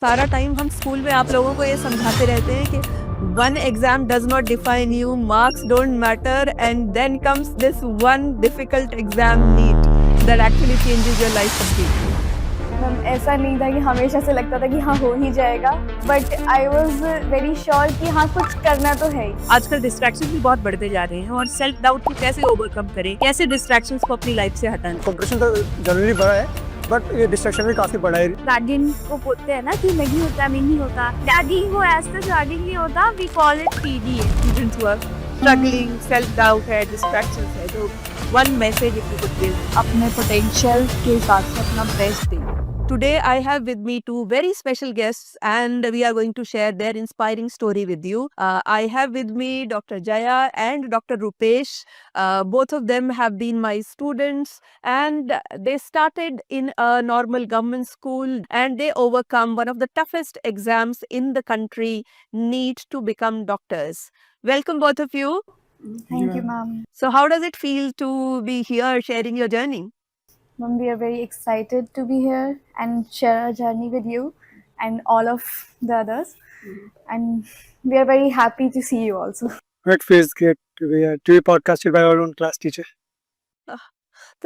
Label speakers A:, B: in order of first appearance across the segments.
A: सारा टाइम हम स्कूल में आप लोगों को ये समझाते रहते हैं कि one exam does not define you, marks don't matter, and then comes this one difficult exam NEET that actually changes your life completely.
B: Ma'am ऐसा नहीं था कि हमेशा से लगता था कि हाँ हो ही जाएगा, but I was very sure कि हाँ कुछ करना तो है ही।
A: आजकल डिस्ट्रैक्शन भी बहुत बढ़ते जा रहे हैं और सेल्फ डाउट को कैसे ओवरकम करें, कैसे डिस्ट्रैक्शंस को अपनी लाइफ से हटाएं।
C: कंपटीशन तो जनरली बड़ा है, बट ये डिस्ट्रैक्शन भी काफी बड़ा है।
B: रैगिंग को बोलते हैं ना कि नहीं होता नहीं होता, रैगिंग को ऐसा रैगिंग नहीं होता, we call it PDA.
A: Students who are struggling, self doubt है, डिस्ट्रैक्शंस है, तो one message if you could give.
B: अपने पोटेंशियल के हिसाब से अपना बेस्ट दें।
A: Today, I have with me two very special guests, and we are going to share their inspiring story with you. I have with me Dr. Jaya and Dr. Rupesh. Both of them have been my students, and they started in a normal government school, and they overcome one of the toughest exams in the country, NEET, to become doctors. Welcome, both of you.
B: Thank you, ma'am.
A: So, how does it feel to be here sharing your journey?
B: Ma'am, we are very excited to be here and share our journey with you and all of the others. And we are very happy to see you also.
C: It feels great to be here, to be podcasted by our own class teacher.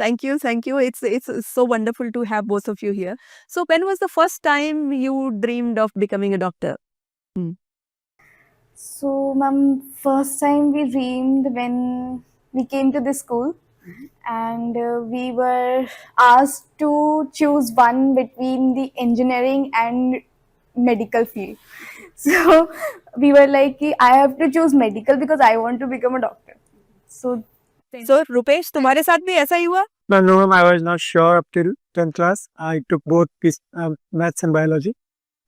A: Thank you, thank you. It's so wonderful to have both of you here. So, when was the first time you dreamed of becoming a doctor?
B: So, ma'am, first time we dreamed when we came to this school, and we were asked to choose one between the engineering and medical field. So we were like, I have to choose medical because I want to become a doctor. So
A: So, Rupesh, तुम्हारे साथ भी ऐसा ही हुआ?
C: No, I was not sure up till 10th class. I took both maths and biology.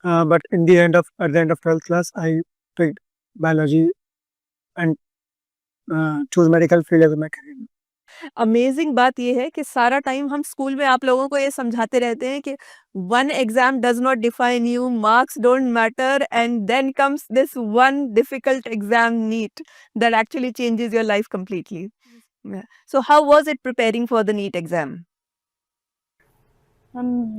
C: But at the end of 12th class, I picked biology and chose medical field as my career.
A: Amazing बात यह है कि सारा time हम school में आप लोगों को ये समझाते रहते हैं कि one exam does not define you, marks don't matter, and then comes this one difficult exam NEET that actually changes your life completely. So, how was it preparing for the NEET exam?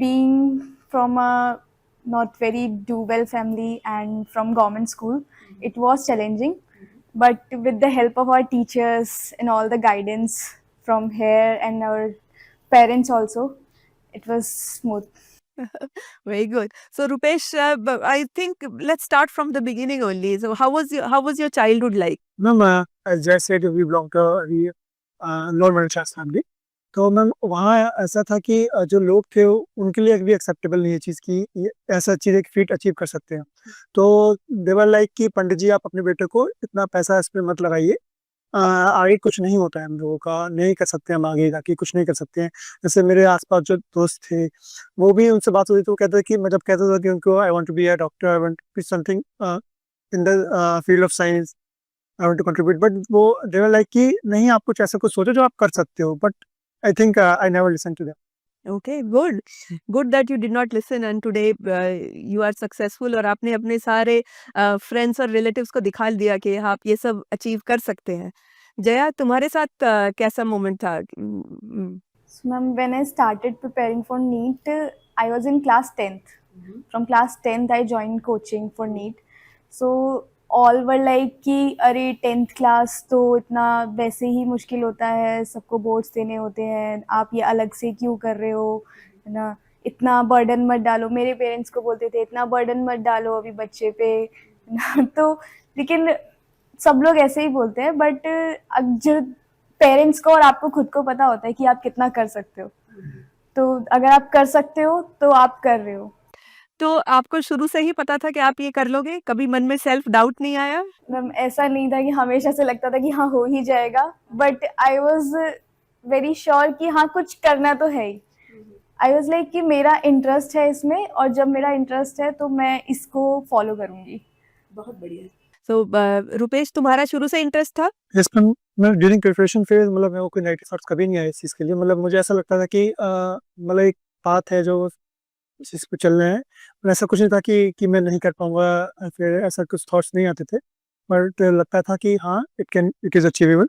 B: being from a not very do well family and from government school, it was challenging. But with the help of our teachers and all the guidance from here and our parents also, it was smooth.
A: Very good. So, Rupesh, I think let's start from the beginning only. So, how was your childhood like?
C: Ma'am as I said, we belong to a very lower middle class family. तो ma'am वहाँ ऐसा था कि जो लोग थे उनके लिए भी एक्सेप्टेबल नहीं है चीज़ की ऐसा चीज़ एक फीट अचीव कर सकते हैं. तो देवर लाइक कि पंडित जी आप अपने बेटे को इतना पैसा इस पर मत लगाइए, आगे कुछ नहीं होता है, हम लोगों का नहीं कर सकते, हम आगे जाके कुछ नहीं कर सकते हैं. जैसे मेरे आसपास जो दोस्त थे वो भी उनसे बात होती थी, तो वो कहते थे कि मैं जब कहता था कि उनको I want to be a doctor, I want to be something in the field of science, I want to contribute, but वो दे वर लाइक कि नहीं आप कुछ ऐसा कुछ सोचो जो आप कर सकते हो. But I think I never listen to them.
A: Okay, good. Good that you did not listen, and today you are successful और आपने अपने सारे फ्रेंड्स और रिलेटिव्स को दिखा दिया कि आप ये सब अचीव कर सकते हैं. जया, तुम्हारे साथ कैसा मोमेंट था?
B: So, ma'am, when I started preparing for NEET, I was in class 10th. From class 10th, I joined coaching for NEET. So, all were like कि अरे 10th class तो इतना वैसे ही मुश्किल होता है, सबको बोर्ड्स देने होते हैं, आप ये अलग से क्यों कर रहे हो, है ना, इतना बर्डन मत डालो. मेरे पेरेंट्स को बोलते थे इतना बर्डन मत डालो अभी बच्चे पे, है ना. तो लेकिन सब लोग ऐसे ही बोलते हैं, बट जो पेरेंट्स को और आपको खुद को पता होता है कि आप कितना कर सकते हो. तो अगर आप कर सकते हो तो आप कर रहे हो.
A: तो आपको शुरू से ही पता था कि आप ये कर लोगे? कभी मन में सेल्फ डाउट नहीं आया?
B: मैम ऐसा नहीं था कि हमेशा से लगता था कि हाँ हो ही जाएगा, but I was very sure कि हाँ कुछ करना तो है ही. आई वॉज लाइक कि मेरा इंटरेस्ट है इसमें, और जब मेरा इंटरेस्ट है तो मैं इसको फॉलो करूँगी.
A: बहुत बढ़िया. So, रुपेश, तुम्हारा शुरू से इंटरेस्ट था?
C: यस मैम, मैं ड्यूरिंग प्रिपरेशन फेज मतलब मेरे को कोई नेगेटिव थॉट्स कभी नहीं आए इस चीज़ के लिए. मतलब मुझे ऐसा लगता था कि मतलब एक पाथ है जो इस चीज़ पे चल रहे हैं, पर ऐसा कुछ नहीं था कि मैं नहीं कर पाऊँगा, फिर ऐसा कुछ थॉट्स नहीं आते थे. बट लगता था कि हाँ इट इज़ अचीवेबल.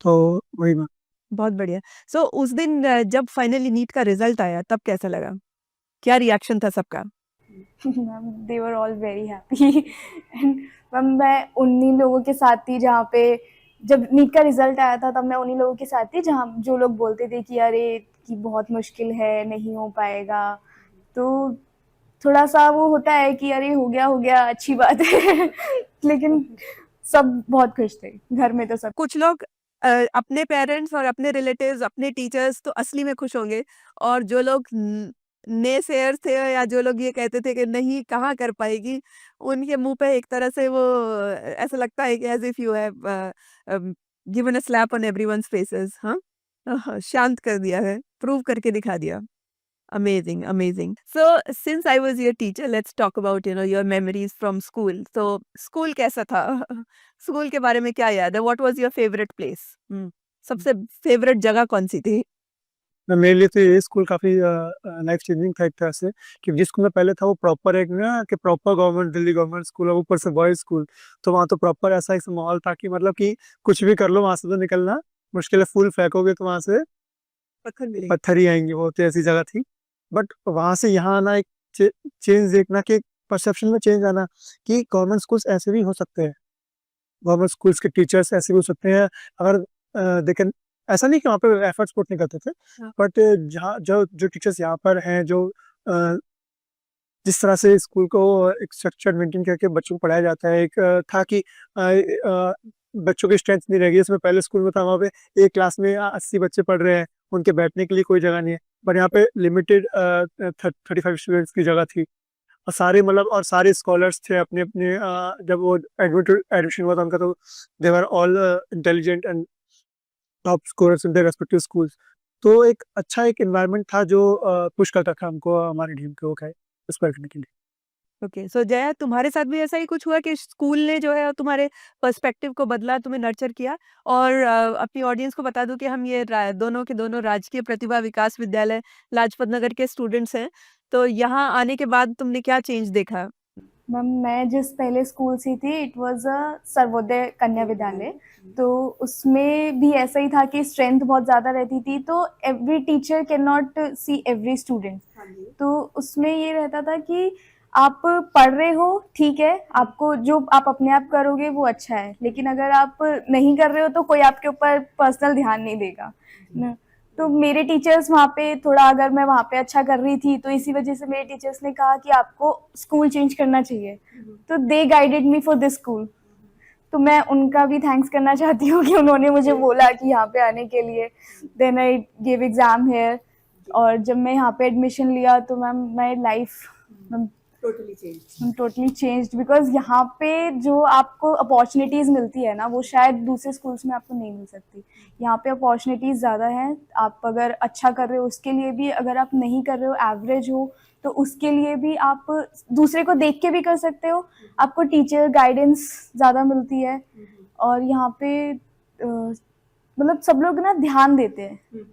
C: तो वही मैम.
A: बहुत बढ़िया. सो उस दिन जब फाइनली नीट का रिजल्ट आया तब कैसा लगा? क्या रिएक्शन था सबका?
B: Ma'am they were all very happy and ma'am मैं उन्हीं लोगों के साथ थी जहाँ पे जब नीट का रिजल्ट आया था, तब मैं उन्हीं लोगों के साथ थी जहाँ जो लोग बोलते थे कि अरे कि बहुत मुश्किल है, नहीं हो पाएगा। तो थोड़ा सा वो होता है कि अरे हो गया अच्छी बात है लेकिन सब बहुत खुश थे घर में, तो सब
A: कुछ लोग अपने पेरेंट्स और अपने रिलेटिव्स, अपने टीचर्स तो असली में खुश होंगे, और जो लोग नेसेयर्स थे या जो लोग ये कहते थे कि नहीं कहाँ कर पाएगी, उनके मुंह पे एक तरह से वो ऐसा लगता है कि as if you have given a slap on everyone's faces. हाँ, शांत कर दिया है, प्रूव करके दिखा दिया। Amazing, amazing. So, since I was your teacher, let's talk about, your memories from school. So, school कैसा था? स्कूल के बारे में क्या याद है? What was your favorite place? सबसे फेवरेट जगह कौन सी थी?
C: मेरे लिए तो ये स्कूल काफ़ी लाइफ चेंजिंग था एक तरह से, कि जिस स्कूल में पहले था वो प्रॉपर एक ना कि proper government, Delhi government school है, ऊपर से बॉयज़ स्कूल। तो वहाँ तो प्रॉपर ऐसा एक माहौल था कि मतलब कि कुछ भी कर लो वहाँ से तो निकलना मुश्किल है, फूल फेंकोगे तो वहाँ से
A: पत्थर मिले।
C: पत्थर ही आएँगे, वो तो ऐसी जगह थी। बट वहाँ से यहाँ आना एक चेंज देखना, कि परसेप्शन में चेंज आना कि गवर्नमेंट स्कूल्स ऐसे भी हो सकते हैं। गवर्नमेंट स्कूल्स के टीचर्स ऐसे भी हो सकते हैं, अगर दे कैन, ऐसा नहीं कि वहाँ पे एफर्ट्स पुट नहीं करते थे,
A: हाँ।
C: बट जहाँ जो टीचर्स यहाँ पर हैं, जो अ, जिस तरह से स्कूल को एक स्ट्रक्चर मेंटेन करके बच्चों को पढ़ाया जाता है, एक था कि बच्चों की स्ट्रेंथ नहीं रहेगी। इसमें पहले स्कूल में था, वहाँ पे एक क्लास में 80 बच्चे पढ़ रहे हैं, उनके बैठने के लिए कोई जगह नहीं है, पर यहाँ पे लिमिटेड 35 स्टूडेंट्स की जगह थी, और सारे मतलब और सारे स्कॉलर्स थे अपने अपने, जब वो एडमिशन हुआ था उनका, तो they were all intelligent and top scorers in their respective schools. तो एक अच्छा एक एनवायरनमेंट था जो पुश करता था हमको हमारी टीम को इंस्पायर करने के लिए।
A: ओके, सो जया, तुम्हारे साथ भी ऐसा ही कुछ हुआ कि स्कूल ने जो है तुम्हारे पर्सपेक्टिव को बदला, तुम्हें नर्चर किया? और अपनी ऑडियंस को बता दूं कि हम ये दोनों के दोनों राजकीय प्रतिभा विकास विद्यालय लाजपत नगर के स्टूडेंट्स हैं। तो यहाँ आने के बाद तुमने क्या चेंज देखा?
B: मैम मैं जिस पहले स्कूल से थी इट वाज अ सर्वोदय कन्या विद्यालय, तो उसमें भी ऐसा ही था कि स्ट्रेंथ बहुत ज़्यादा रहती थी, तो every teacher can not see every student. तो उसमें ये रहता था कि आप पढ़ रहे हो ठीक है, आपको जो आप अपने आप करोगे वो अच्छा है, लेकिन अगर आप नहीं कर रहे हो तो कोई आपके ऊपर पर्सनल ध्यान नहीं देगा ना। तो मेरे टीचर्स वहाँ पे थोड़ा, अगर मैं वहाँ पे अच्छा कर रही थी तो इसी वजह से मेरे टीचर्स ने कहा कि आपको स्कूल चेंज करना चाहिए, तो they guided me for this school. तो मैं उनका भी थैंक्स करना चाहती हूँ कि उन्होंने मुझे बोला कि यहाँ पे आने के लिए। Then I give exam here, और जब मैं यहाँ पे एडमिशन लिया तो ma'am my life totally changed, because यहाँ पे जो आपको अपॉर्चुनिटीज़ मिलती है ना वो शायद दूसरे स्कूल्स में आपको नहीं मिल सकती। यहाँ पे अपॉर्चुनिटीज़ ज़्यादा हैं, आप अगर अच्छा कर रहे हो उसके लिए भी, अगर आप नहीं कर रहे हो एवरेज हो तो उसके लिए भी आप दूसरे को देख के भी कर सकते हो, आपको टीचर गाइडेंस ज़्यादा मिलती है, और यहाँ पे मतलब सब लोग ना ध्यान देते हैं।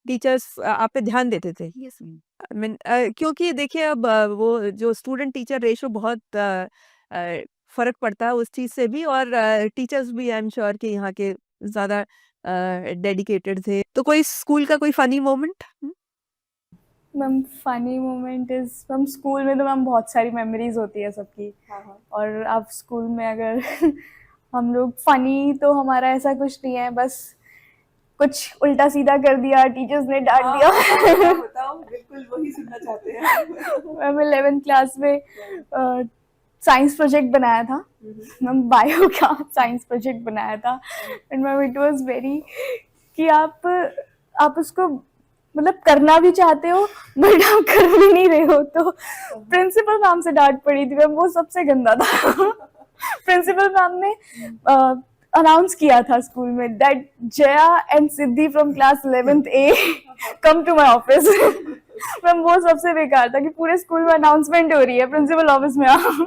A: टीचर्स आप पे ध्यान देते थे? यस। आई मीन क्योंकि देखिए अब वो जो स्टूडेंट टीचर रेशो बहुत फर्क पड़ता है उस चीज़ से भी, और टीचर्स भी आई एम श्योर कि यहाँ के ज़्यादा डेडिकेटेड थे। तो कोई स्कूल का कोई funny moment?
B: Ma'am funny moment is, ma'am school में तो मैम बहुत सारी मेमोरीज होती है सबकी, और आप स्कूल में अगर हम लोग फनी तो हमारा ऐसा कुछ नहीं है, बस कुछ उल्टा सीधा कर दिया टीचर्स ने डांट दिया।
A: बताओ, बिल्कुल वही सुनना चाहते हैं।
B: मैम 11th क्लास में साइंस प्रोजेक्ट बनाया था, मैम बायो का साइंस प्रोजेक्ट बनाया था, and ma'am it was very कि आप उसको मतलब करना भी चाहते हो बट आप कर भी नहीं रहे हो, तो प्रिंसिपल मैम से डांट पड़ी थी मैम, वो सबसे गंदा था। प्रिंसिपल मैम ने अनाउंस किया था स्कूल में that Jaya and Siddhi from class 11th A come to my office. Ma'am वो सबसे बेकार था कि पूरे स्कूल में अनाउंसमेंट हो रही है, प्रिंसिपल ऑफिस में आओ।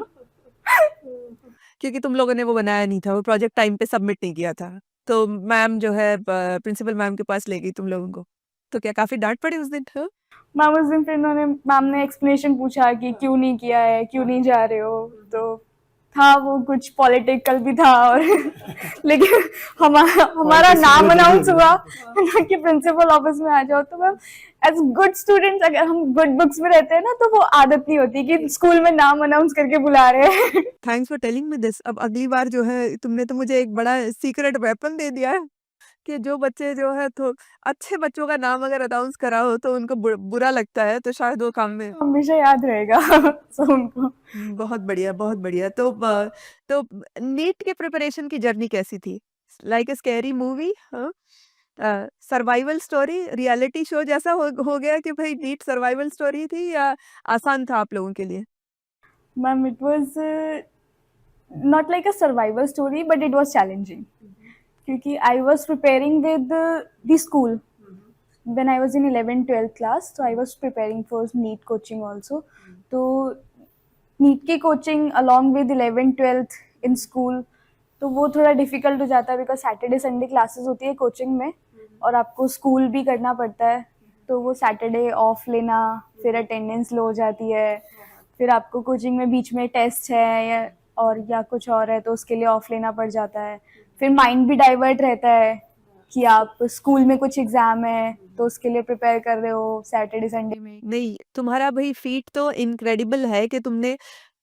A: क्योंकि तुम लोगों ने वो बनाया नहीं था, वो प्रोजेक्ट टाइम पे सबमिट नहीं किया था। तो मैम जो है प्रिंसिपल मैम के पास ले गई तुम लोगों को। तो क्या काफ़ी डाँट पड़ी उस दिन? हाँ?
B: मैम उस दिन फिर मैम ने एक्सप्लेनेशन पूछा कि क्यों नहीं किया है, क्यों नहीं जा रहे हो, तो था वो कुछ पॉलिटिकल भी था और लेकिन हमारा
C: Politics
B: नाम
C: बहुत
B: अनाउंस
C: जरूरी
B: हुआ
C: है।
B: ना कि प्रिंसिपल ऑफिस में आ जाओ। तो मैम एज गुड स्टूडेंट्स अगर हम गुड बुक्स में रहते हैं ना तो वो आदत नहीं होती कि स्कूल में नाम अनाउंस करके बुला रहे हैं।
A: Thanks for telling me this. अब अगली बार जो है तुमने तो मुझे एक बड़ा सीक्रेट वेपन दे दिया है कि जो बच्चे जो है तो अच्छे बच्चों का नाम अगर अनाउंस करा हो तो उनको बुरा लगता है, तो शायद वो काम में।
B: हमेशा याद रहेगा सब उनको।
A: बहुत बढ़िया, बहुत बढ़िया। तो नीट के प्रिपरेशन की जर्नी कैसी थी? लाइक अ स्कैरी मूवी, हाँ? सर्वाइवल स्टोरी, रियलिटी शो जैसा हो गया कि भाई नीट सर्वाइवल स्टोरी थी या आसान था आप लोगों के लिए?
B: Ma'am it was not like a survival story but it was challenging क्योंकि I was preparing with the school when I was in 11th 12th class, so I was preparing for NEET coaching also. तो NEET की coaching along with 11 12th in school, तो वो थोड़ा difficult हो जाता है because Saturday Sunday classes होती है कोचिंग में और आपको स्कूल भी करना पड़ता है। तो वो सैटरडे ऑफ लेना, फिर अटेंडेंस लो हो जाती है, फिर आपको कोचिंग में बीच में टेस्ट है या कुछ और है तो उसके लिए ऑफ लेना पड़ जाता है। फिर माइंड भी डाइवर्ट रहता है कि आप स्कूल में कुछ एग्जाम है तो उसके लिए प्रिपेयर कर रहे हो सैटरडे संडे में।
A: नहीं, तुम्हारा भाई फीट तो इनक्रेडिबल है कि तुमने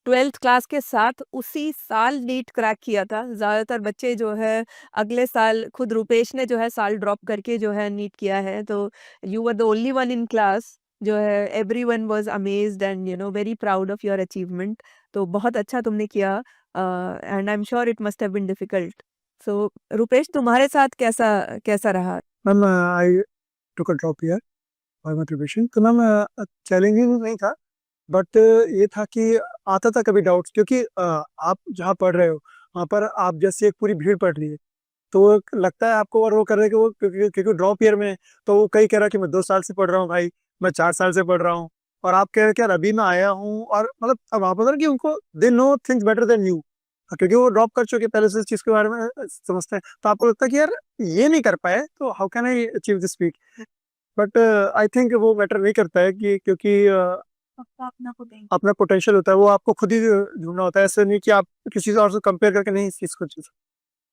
A: 12th क्लास के साथ उसी साल नीट क्रैक किया था। ज़्यादातर बच्चे जो है अगले साल, खुद रुपेश ने जो है साल ड्रॉप करके जो है नीट किया है, तो you were the only one in class जो है। Everyone was amazed and very proud of your achievement. तो बहुत अच्छा तुमने किया and I am sure it must have been difficult. So Rupesh, तुम्हारे साथ कैसा कैसा रहा?
C: Ma'am I took a drop year for my preparation. तो मैम चैलेंजिंग नहीं था, बट ये था कि आता था कभी डाउट्स, क्योंकि आप जहाँ पढ़ रहे हो वहाँ पर आप जैसे एक पूरी भीड़ पढ़ रही है, तो वो लगता है आपको, और वो कर रहे हैं कि वो क्योंकि ड्रॉप ईयर में है, तो वो कई कह रहा है कि मैं 2 साल से पढ़ रहा हूँ भाई, मैं 4 साल से पढ़ रहा हूँ, और आप कह रहे हैं कि यार अभी मैं आया हूँ, और मतलब अब आप पता ना कि उनको they know things better than you, क्योंकि वो ड्रॉप कर चुके हैं, पहले से इस चीज के बारे में समझते हैं, तो आपको लगता है कि यार ये नहीं कर पाए तो how can I achieve this speed. But I think वो मैटर नहीं करता है कि क्योंकि अपना पोटेंशियल होता है वो आपको खुद ही ढूंढना होता है, ऐसे नहीं कि आप किसी और से कंपेयर करके नहीं इस चीज को चीज।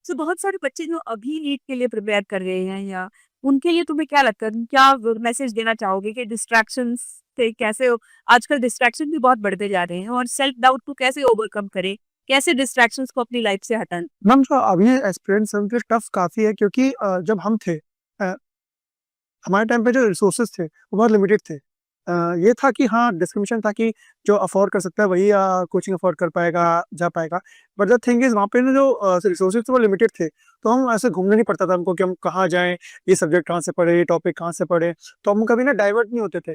A: तो बहुत सारे बच्चे जो अभी नीट के लिए प्रिपेयर कर रहे हैं, या उनके लिए तुम्हें क्या लगता है, तुम क्या मैसेज देना चाहोगे कि डिस्ट्रैक्शंस से कैसे आजकल डिस्ट्रैक्शन भी बहुत बढ़ते जा रहे हैं, और सेल्फ डाउट को कैसे ओवरकम करें, कैसे डिस्ट्रैक्शंस को अपनी लाइफ से हटाएं?
C: मैम जो अभी एस्पिरेंट्स हैं उनके टफ काफी है, क्योंकि जब हम थे हमारे टाइम पे जो रिसोर्सेज थे वो बहुत लिमिटेड थे। ये था कि हाँ, डिस्क्रिमिनेशन था कि जो अफोर्ड कर सकता है वही कोचिंग अफोर्ड कर पाएगा, जा पाएगा। बट द थिंग इज वहाँ पे ना जो रिसोर्सेज थे वो लिमिटेड थे, तो हम ऐसे घूमने नहीं पड़ता था हमको कि हम कहाँ जाएं, ये सब्जेक्ट कहाँ से पढ़े, ये टॉपिक कहाँ से पढ़े, तो हम कभी ना डाइवर्ट नहीं होते थे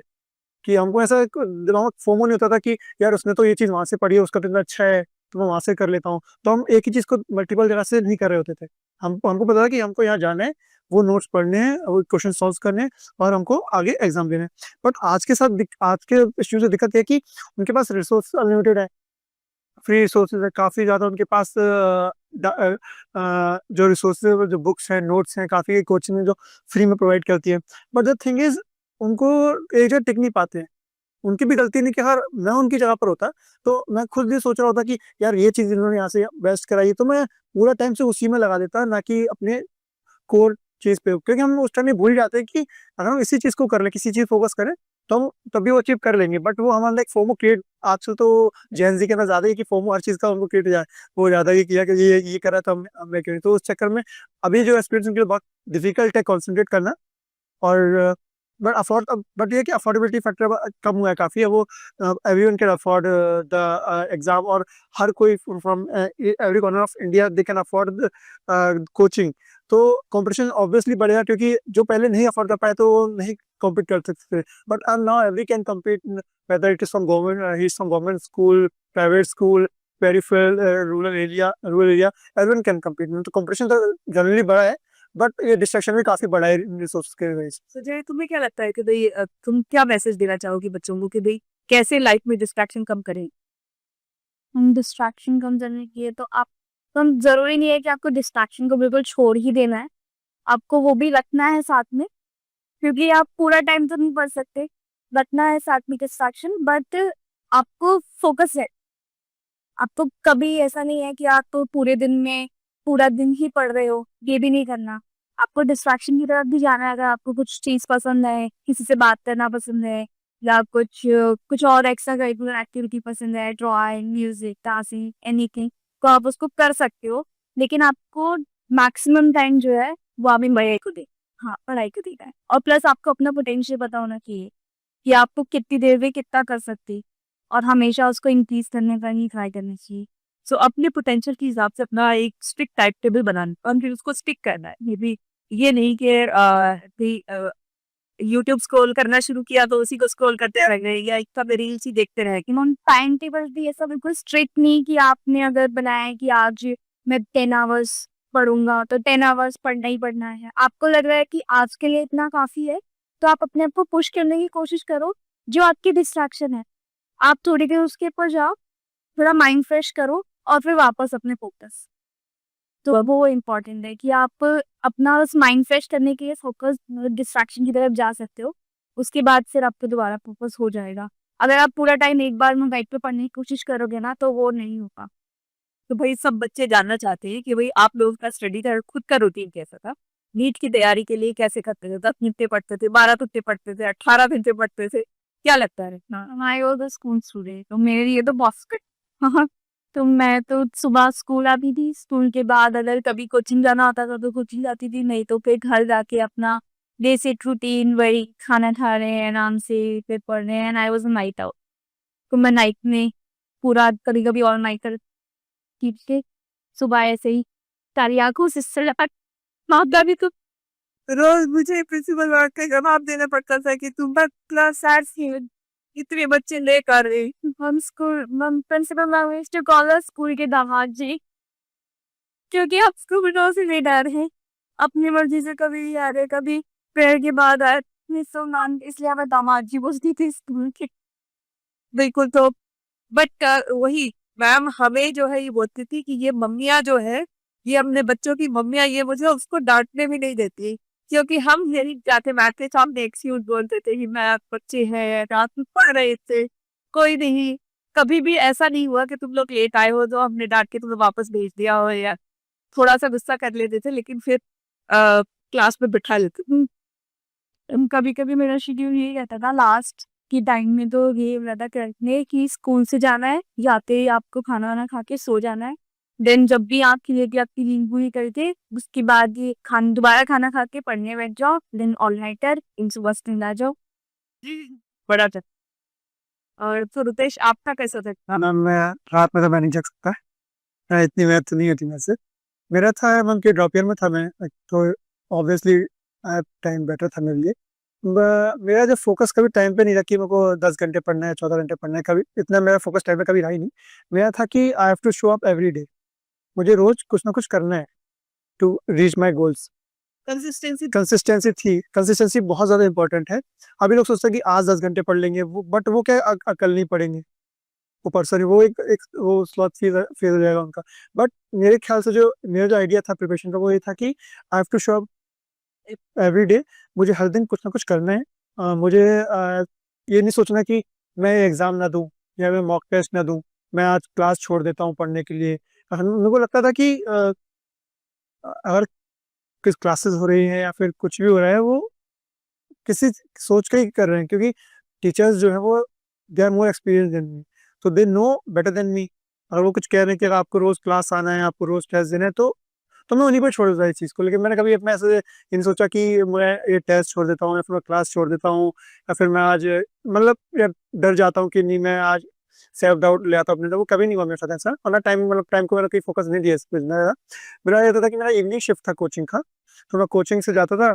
C: कि हमको ऐसा दिमाग में फोमो नहीं होता था कि यार उसने तो ये चीज़ वहाँ से पढ़ी है, उसका तो इतना अच्छा है तो मैं वहाँ से कर लेता हूँ। तो हम एक ही चीज़ को मल्टीपल जगह से नहीं कर रहे होते थे। हमको हमको पता था कि हमको यहाँ जाना है, वो नोट्स पढ़ने हैं, वो क्वेश्चन सॉल्व करने हैं, और हमको आगे एग्जाम देने हैं। बट आज के साथ आज के स्टूडेंट से दिक्कत है कि उनके पास रिसोर्स अनलिमिटेड है, फ्री रिसोर्सेज है काफ़ी ज़्यादा उनके पास। जो रिसोर्सेज, जो बुक्स हैं, नोट्स हैं, काफ़ी कोचिंग जो फ्री में प्रोवाइड करती है। बट द थिंग इज उनको एक जगह टिक नहीं पाते हैं। उनकी भी गलती नहीं कि हर मैं उनकी जगह पर होता तो मैं खुद भी सोच रहा होता कि यार ये चीज़ इन्होंने यहाँ से बेस्ट कराई, तो मैं पूरा टाइम से उसी में लगा देता, ना कि अपने कोर चीज़ पे, क्योंकि हम उस टाइम ये भूल जाते हैं कि अगर हम इसी चीज़ को कर लें, किसी चीज़ फोकस करें, तो हम तभी वो अचीव कर लेंगे। बट वो हमारा लाइक फोमो क्रिएट आजकल तो जेन ज़ी के अंदर ज़्यादा ही कि फोमो हर चीज़ का उनको क्रिएट हो जाए, वो ज़्यादा ही किया कि ये करा तो हमने क्यों नहीं, तो उस चक्कर में अभी जो एक्सपीरियंस उनके लिए बहुत डिफिकल्ट है कॉन्सेंट्रेट करना। और बट ये कि अफोर्डेबिलिटी फैक्टर कम हुआ है काफ़ी, है वो everyone can afford the exam, और हर कोई from every corner of India they can afford coaching. तो कंपटीशन ऑब्वियसली बढ़ेगा, क्योंकि जो पहले नहीं अफोर्ड कर पाए तो वो नहीं कॉम्पीट कर सकते थे, but now every can compete, whether it is from government, he is from government school, private school, peripheral, rural area, everyone can compete. तो कंपटीशन तो जनरली बढ़ा है, बट ये डिस्ट्रैक्शन भी काफी बड़ा है रिसोर्स के वजह से।
A: तो जय, तुम्हें क्या लगता है कि भाई तुम क्या मैसेज देना चाहोगे बच्चों को कि भाई कैसे लाइफ में डिस्ट्रैक्शन कम करें?
B: हम डिस्ट्रैक्शन कम करने की है तो आप हम जरूरी नहीं है कि आपको डिस्ट्रैक्शन को बिल्कुल छोड़ ही देना है, आपको वो भी रखना है साथ में, क्योंकि आप पूरा टाइम तो नहीं पढ़ सकते, रखना है साथ में डिस्ट्रैक्शन, बट आपको फोकस है, आपको कभी ऐसा नहीं है कि आप तो पूरे दिन में पूरा दिन ही पढ़ रहे हो, ये भी नहीं करना। आपको डिस्ट्रैक्शन की तरफ भी जाना है। अगर आपको कुछ चीज़ पसंद है, किसी से बात करना पसंद है या कुछ और एक्स्ट्रा करिकुलर एक्टिविटी पसंद है, ड्राइंग, म्यूजिक, डांसिंग, एनीथिंग, तो आप उसको कर सकते हो। लेकिन आपको मैक्सिमम टाइम जो है वो आप पढ़ाई को दे। हाँ, पढ़ाई को देना है। और प्लस आपको अपना पोटेंशियल पता होना चाहिए कि आपको कितनी देर में कितना कर सकते हैं, और हमेशा उसको इंक्रीज करने का ही ट्राई करना चाहिए।
A: सो अपने पोटेंशियल के हिसाब से अपना एक स्ट्रिक्ट टाइम टेबल बनाना और फिर उसको स्टिक करना है। मे बी ये नहीं कि यूट्यूब स्क्रॉल करना शुरू किया तो उसी को स्क्रॉल करते रह गए या एक रील्स ही देखते रह गए।
B: इन्होंने टाइम टेबल भी ऐसा बिल्कुल स्ट्रिक्ट नहीं कि आपने अगर बनाया है कि आज मैं 10 आवर्स पढ़ूंगा तो 10 आवर्स पढ़ना ही पढ़ना है। आपको लग रहा है कि आज के लिए इतना काफी है, तो आप अपने आप को पुश करने की कोशिश करो। जो आपकी डिस्ट्रैक्शन है, आप थोड़ी देर उसके ऊपर जाओ, थोड़ा माइंड फ्रेश करो और फिर वापस अपने फोकस। तो वो इम्पोर्टेंट है कि आप अपना उस माइंड फ्रेश करने के लिए फोकस डिस्ट्रैक्शन की तरफ जा सकते हो। उसके बाद फिर आपको दोबारा फोकस हो जाएगा। अगर आप पूरा टाइम एक बार में गाइड पे पढ़ने की कोशिश करोगे ना, तो वो नहीं होगा।
A: तो भाई सब बच्चे जानना चाहते हैं कि भाई आप लोगों का स्टडी का खुद का रूटीन कैसा था? नीट की तैयारी के लिए कैसे करते थे? 10 घंटे पढ़ते थे, 12 घंटे पढ़ते थे, 18 घंटे पढ़ते थे? क्या लगता है?
B: I was a school student, तो मेरे लिए तो बहुत हाँ, तो मैं तो सुबह स्कूल आती थी। स्कूल के बाद अगर कभी कोचिंग जाना होता था तो कोचिंग जाती थी, नहीं तो फिर घर जाके अपना बेसिक रूटीन, वही खाना खा रहे हैं आराम से, फिर पढ़ रहे हैं। And I was a night out, तो मैं नाइट में पूरा कभी कभी ऑल नाइटर कीप के सुबह ऐसे ही सारी आंखों से सलट माता भी तो
A: रोज मुझे प्रिंसिपल मैम का जवाब देना पड़ता था कि तुम बस क्लास 7 से इतने बच्चे लेकर रहे।
B: हम school principal ma'am used to call us school के दामाद जी, क्योंकि हम स्कूलों से नहीं डर हैं। अपनी मर्जी से कभी भी आ रहे, कभी प्रेयर के बाद आए, मैम, इसलिए हमें दामाद जी बोलती थी स्कूल के।
A: बिल्कुल। तो बट वही मैम हमें जो है ये बोलती थी कि ये मम्मियाँ जो है, ये अपने बच्चों की मम्मियाँ, ये मुझे उसको डांटने भी नहीं देती क्योंकि हम यही जाते मैथ के सामने एक्सक्यूज बोलते थे कि मैथ बच्चे हैं, रात में पढ़ रहे थे। कोई नहीं, कभी भी ऐसा नहीं हुआ कि तुम लोग लेट आए हो तो हमने डांट के तुम्हें वापस भेज दिया हो या थोड़ा सा गुस्सा कर लेते थे, लेकिन फिर क्लास में बिठा लेते थे।
B: कभी कभी मेरा शेड्यूल यही रहता था लास्ट की टाइम में, तो ये रहता करने कि स्कूल से जाना है, जाते ही आपको खाना वाना खा के सो जाना है। देन जब भी आप क्लियर आपकी नींद पूरी करते, उसके बाद ये दोबारा खाना खा के पढ़ने बैठ जाओ। देन ऑल नाइटर इन सुबह स्टैंड आ जाओ।
A: बड़ा था। और तो रुपेश आपका कैसा था?
C: हाँ मैम, मैं रात में तो मैं नहीं जग सकता। इतनी मेहनत तो नहीं होती मेरे से। मेरा था मैम कि ड्रॉप ईयर में था मैं, तो ऑब्वियसली टाइम बेटर था मेरे लिए। मेरा जो फोकस कभी टाइम पे नहीं रहा कि मेरे को 10 घंटे पढ़ना है, 14 घंटे पढ़ना है, कभी इतना मेरा फोकस टाइम पे कभी रहा ही नहीं। मेरा था कि I have to show up every day. मुझे रोज कुछ ना कुछ करना है to reach my goals. Consistency थी, कंसिस्टेंसी बहुत ज़्यादा इंपॉर्टेंट है। अभी लोग सोचते हैं कि आज 10 घंटे पढ़ लेंगे, वो बट वो क्या कल नहीं पढ़ेंगे, वो पर्सन वो एक वो स्लॉट फेज फेज हो जाएगा उनका। बट मेरे ख्याल से जो मेरा जो आइडिया था प्रिपरेशन का, वो ये था कि I have to show up every day. मुझे हर दिन कुछ ना कुछ करना है। मुझे ये नहीं सोचना कि मैं एग्ज़ाम ना दूं या मैं मॉक टेस्ट ना दूं, मैं आज क्लास छोड़ देता हूँ पढ़ने के लिए। मेरे को लगता था कि अगर किस क्लासेस हो रही हैं या फिर कुछ भी हो रहा है, वो किसी सोच के ही कर रहे हैं, क्योंकि टीचर्स जो है वो they are more experience than me, तो they know better than me. अगर वो कुछ कह रहे हैं कि अगर आपको रोज क्लास आना है, आपको रोज टेस्ट देना है, तो मैं उन्हीं पर छोड़ देता इस चीज़ को। लेकिन मैंने कभी अपने ऐसे ये नहीं सोचा कि मैं ये टेस्ट छोड़ देता हूँ या फिर मैं क्लास छोड़ देता हूँ या फिर मैं आज मतलब यार डर जाता हूँ कि नहीं मैं आज सेल्फ डाउट ले आता हूँ अपने अंदर। वो कभी नहीं हुआ मेरे साथ ऐसा। और ना टाइम मतलब टाइम को मेरा कोई फोकस नहीं दिया इस पे। मेरा ये था कि मेरा इवनिंग शिफ्ट था कोचिंग का, तो मैं कोचिंग से जाता था,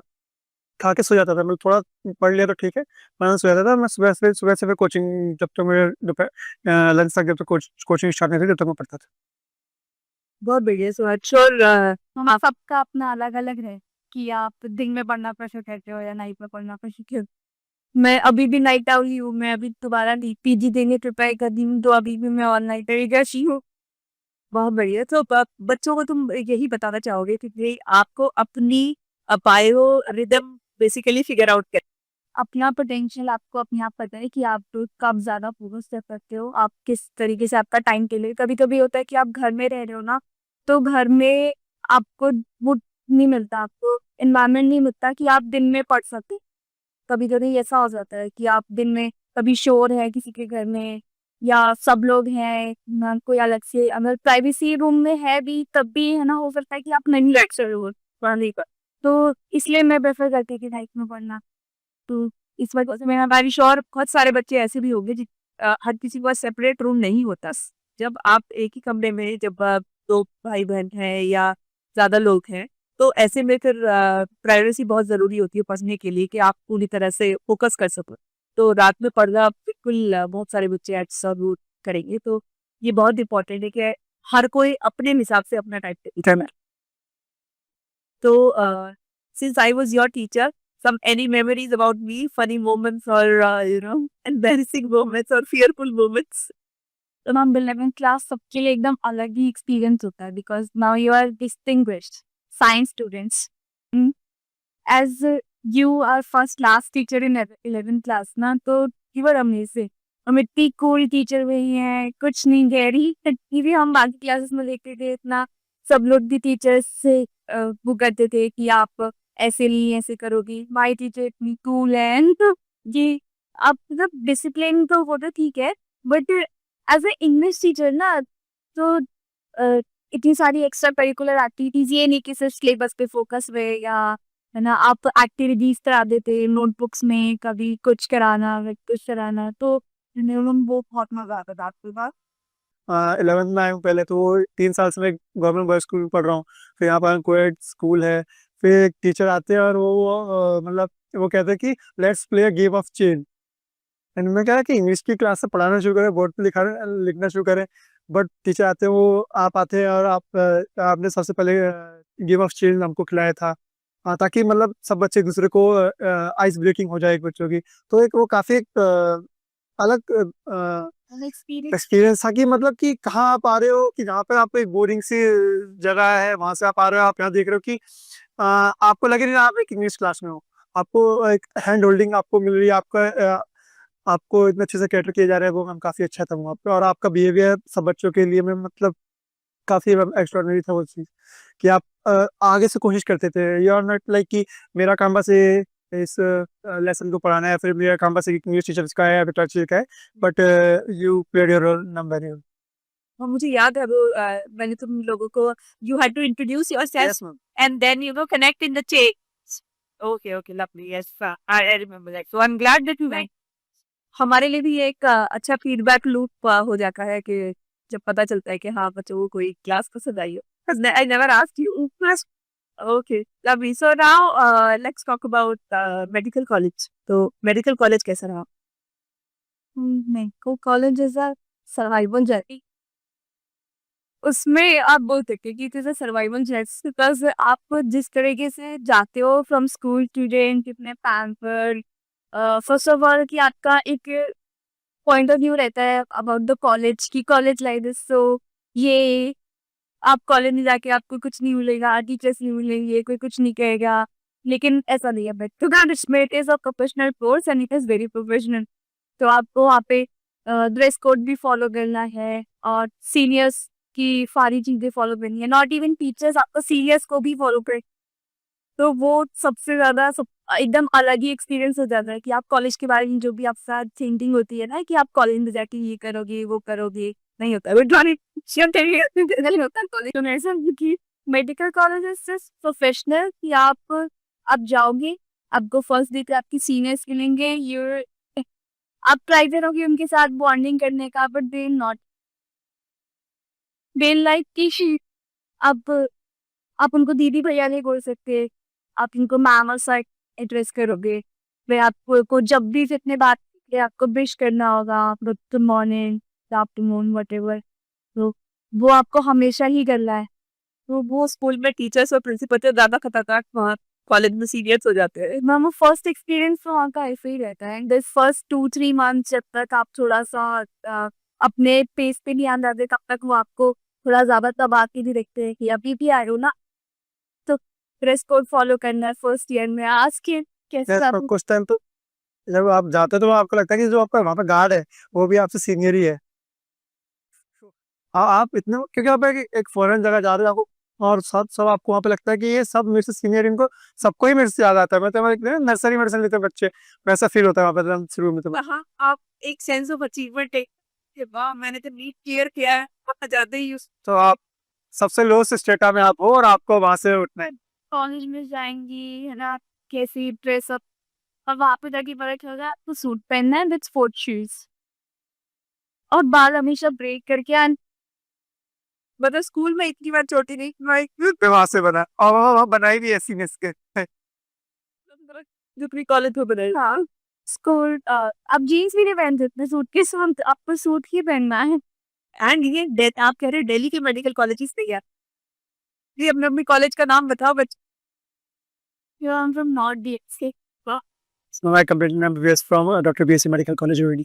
C: खा के सो जाता था। मतलब थोड़ा पढ़ लिया तो ठीक है, वरना सो जाता था। मैं सुबह से फिर कोचिंग, जब तक मेरे दोपहर लंच तक, जब तक कोचिंग स्टार्ट नहीं थी, जब तक मैं पढ़ता था।
A: बहुत बढ़िया। सो श्योर
B: हम सबका अपना अलग अलग है कि आप दिन में पढ़ना प्रेफर करते हो या नाइट में पढ़ना प्रेफर करते हो। मैं अभी भी नाइट आउल ही हूँ। मैं अभी दोबारा पीजी देने प्रिपेयर कर रही हूँ, तो अभी भी मैं ऑल नाइटर ही कैसी हूँ।
A: बहुत बढ़िया। तो बच्चों को तुम यही बताना चाहोगे कि भाई आपको अपनी bio rhythm basically figure out कर,
B: अपना पोटेंशियल आपको अपने आप पता है कि आप कब ज़्यादा फोकस कर सकते हो, आप किस तरीके से आपका टाइम टेबल। कभी-कभी होता है कि आप घर में रह रहे हो ना, तो घर में आपको वो नहीं मिलता, आपको एनवायरनमेंट नहीं मिलता कि आप दिन में पढ़ सकें। कभी-कभी ऐसा हो जाता है कि आप दिन में कभी शोर है किसी के घर में या सब लोग हैं, ना कोई अलग से अगर प्राइवेसी रूम में है भी तब भी है ना, हो सकता है कि आप नहीं बैठ सकते हो पढ़ने का। तो इसलिए मैं प्रेफ़र करती हूँ कि नाइट में पढ़ना। तो इस वजह से मैं वेरी श्योर बहुत सारे बच्चे ऐसे भी होंगे हर किसी के पास सेपरेट रूम नहीं होता। जब आप एक ही कमरे में जब 2 भाई-बहन हैं या ज़्यादा लोग हैं, तो ऐसे में फिर प्राइवेसी बहुत ज़रूरी होती है पढ़ने के लिए कि आप पूरी तरह से फ़ोकस कर सको। तो रात में पढ़ना बिल्कुल बहुत सारे बच्चे ऐसा ज़रूर करेंगे, तो ये बहुत इम्पोर्टेंट है कि हर कोई अपने हिसाब से अपना टाइम टेबल बनाए। So, since I was your teacher, some any memories about me, funny moments or embarrassing moments or fearful moments?
D: तो मैम 11th क्लास सबके लिए एकदम अलग ही एक्सपीरियंस होता है because now you are distinguished science students as you are first class teacher in 11th class ना, तो यू आर अमेजिंग। हम इतनी कूल टीचर वही हैं, कुछ नहीं कह रही भी हम बाकी क्लासेस में देखते थे इतना, सब लोग भी टीचर्स से वो करते थे कि आप ऐसे नहीं ऐसे करोगी, माई टीचर इतनी कूल है तो ये आप मतलब डिसिप्लिन तो वो तो ठीक है, but as a English teacher ना, तो इतनी सारी एक्स्ट्रा करिकुलर एक्टिविटीज, ये नहीं कि सिर्फ सिलेबस पे फोकस हुए या है ना, आप एक्टिविटीज करा देते नोटबुक्स में, कभी कुछ कराना कभी कुछ कराना, तो वो बहुत मजा आता था आपके पास।
C: 11th में आया हूँ पहले तो 3 साल से मैं गवर्नमेंट बॉयज़ स्कूल में पढ़ रहा हूँ। फिर यहाँ पर कोएड स्कूल है। फिर एक टीचर आते हैं और वो मतलब वो कहते हैं कि let's play a game of chain. And मैं क्या है कि इंग्लिश की क्लास से पढ़ाना शुरू करें, बोर्ड पे लिखना शुरू करें। बट टीचर आते हैं, वो आप आते हैं और आपने सबसे पहले गेम ऑफ चेन हमको खिलाया था। ताकि मतलब सब बच्चे एक-दूसरे को आइस ब्रेकिंग हो जाए एक बच्चों की। तो एक वो काफ़ी अलग
D: एक्सपीरियंस
C: एक्सपीरियंस था कि मतलब कि कहाँ आप आ रहे हो, कि जहाँ पे आपको एक बोरिंग सी जगह है, वहाँ से आप आ रहे हो, आप यहाँ देख रहे हो कि आपको लगे नहीं आप एक इंग्लिश क्लास में हो। आपको एक हैंड होल्डिंग आपको मिल रही है, आपको इतने अच्छे से कैटर किया जा रहा है, वो मैम काफ़ी अच्छा था वहाँ पे। और आपका बिहेवियर सब बच्चों के लिए में मतलब काफ़ी एक्स्ट्राऑर्डिनरी था वो चीज़, कि आप आगे से कोशिश करते थे। यू आर नॉट लाइक कि मेरा काम बस ये इस लेसन को पढ़ाना है, फिर मेरा काम बस इंग्लिश टीचर्स का है या फिर क्लास टीचर का है, but you played your role नम वेरी वेल।
A: और मुझे याद है वो मैंने तुम लोगों को you had to introduce yourself
C: yes ma'am.
A: and then connect in the chains. Okay, lovely. Yes, I remember that. So I'm glad that you went. हमारे लिए भी एक अच्छा फीडबैक लूप हो जाता है कि जब पता चलता है कि हाँ बच्चों को कोई क्लास पसंद आई हो. I never asked you. Okay, lovely. So now let's talk about medical college. तो मेडिकल कॉलेज कैसा रहा?
D: मेरे को कॉलेज जैसा सर्वाइवल जर्नी, उसमें आप बोल सकते हैं कि it is a survival journey because आप जिस तरीके से जाते हो फ्रॉम स्कूल स्टूडेंट इतने पैम्पर्ड, फर्स्ट ऑफ ऑल कि आपका एक पॉइंट ऑफ व्यू रहता है अबाउट द कॉलेज की कॉलेज लाइफ इज सो, ये आप कॉलेज में जाके आपको कुछ नहीं मिलेगा, टीचर्स नहीं मिलेंगे, कोई कुछ नहीं कहेगा, लेकिन ऐसा नहीं है। But to be honest it is a professional course and it is very professional. तो आपको वहाँ पे ड्रेस कोड भी फॉलो करना है और सीनियर्स की सारी चीजें फॉलो करनी है, नॉट इवन टीचर्स, आपको सीनियर्स को भी फॉलो कर, तो वो सबसे ज़्यादा सब एकदम अलग ही एक्सपीरियंस हो जाता है कि आप कॉलेज के बारे में जो भी आपके साथ थिंकिंग होती है ना कि आप कॉलेज में जाके ये करोगे, वो करोगे, नहीं होता है। नहीं होता कॉलेज में ऐसा, क्योंकि medical college is just professional कि आप जाओगे, आपको फर्स्ट डे पे आपकी सीनियर्स मिलेंगे, आप ट्राई करोगे उनके साथ बॉन्डिंग करने का, but they not they like कि आप उनको दीदी भैया नहीं बोल सकते, आप इनको मैम और सर एड्रेस करोगे। वे आपको को जब भी जितने बात के आपको विश करना होगा, good morning, good afternoon, whatever, तो वो आपको हमेशा ही करना है।
A: तो वो स्कूल में टीचर्स और प्रिंसिपल से ज़्यादा खतरनाक वहाँ कॉलेज में सीनियर्स हो जाते हैं।
D: मैम वो फर्स्ट एक्सपीरियंस तो वहाँ का ऐसे ही रहता है, एंड दिस फर्स्ट 2-3 मंथ्स जब तक आप थोड़ा सा अपने पेस पे नहीं आते, तब तक वो आपको थोड़ा ज़्यादा दबा के भी देखते हैं कि अभी भी आ रहे हो ना, तो ड्रेस कोड फॉलो करना है फर्स्ट ईयर में। आज के कैसे
C: यस
D: आप
C: मैम, कुछ टाइम तो जब आप जाते हो तो आपको लगता है कि जो आपका वहाँ पे गार्ड है वो भी आपसे सीनियर ही है। आप इतने, क्योंकि आप एक फॉरेन जगह जा रहे हो आपको, और सब सब आपको वहाँ पे लगता है कि ये सब मेरे से सीनियर, इनको सबको ही मेरे से याद आता है। मैं तो नर्सरी मेडिसिन लेते हैं बच्चे, वैसा फील होता है वहाँ पे शुरू में। तो
A: वहाँ आप एक सेंस ऑफ अचीवमेंट है कि वाह मैंने तो नीट क्लियर किया है, वहाँ जाते ही
C: तो आप सबसे लोएस्ट स्टेटा में आप हो और आपको वहां से उठना है।
D: कॉलेज में जाएंगी है ना, कैसी ड्रेस अप, और वहां पे जाके पता चलेगा आपको सूट पहनना है विद स्पोर्ट शूज, और बाल हमेशा ब्रेक करके
A: मतलब स्कूल में इतनी बार चोटी नहीं मैं
C: फिर वहां से बना, और वहाँ बनाई भी ऐसी नेस के।
A: जो कॉलेज में बनाए।
D: हाँ स्कूल अब जीन्स भी नहीं पहनते इतने सूट के साथ, आपको सूट ही पहनना है।
A: एंड ये आप कह रहे हैं दिल्ली के मेडिकल कॉलेजेस में यार, ये अपने अपने कॉलेज का नाम बताओ बच्चे।
D: Yeah, I'm from North DXK.
C: So I completed my MBBS from Dr. BSc Medical College already.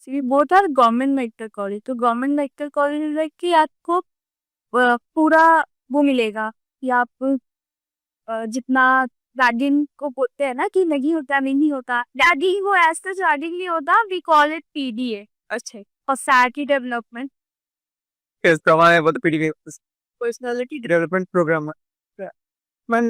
D: See, both are government medical college. तो government medical college is like कि आपको पूरा वो मिलेगा कि आप जितना रैगिंग को बोलते हैं ना कि नहीं होता नहीं होता, रैगिंग वो ऐसा रैगिंग नहीं होता, वी कॉल इट पीडीए,
A: अच्छा,
D: पर्सनैलिटी डेवलपमेंट।
C: Yes, हमारे वो तो PDK
A: पर्सनालिटी
C: डेवलपमेंट प्रोग्राम है। मैं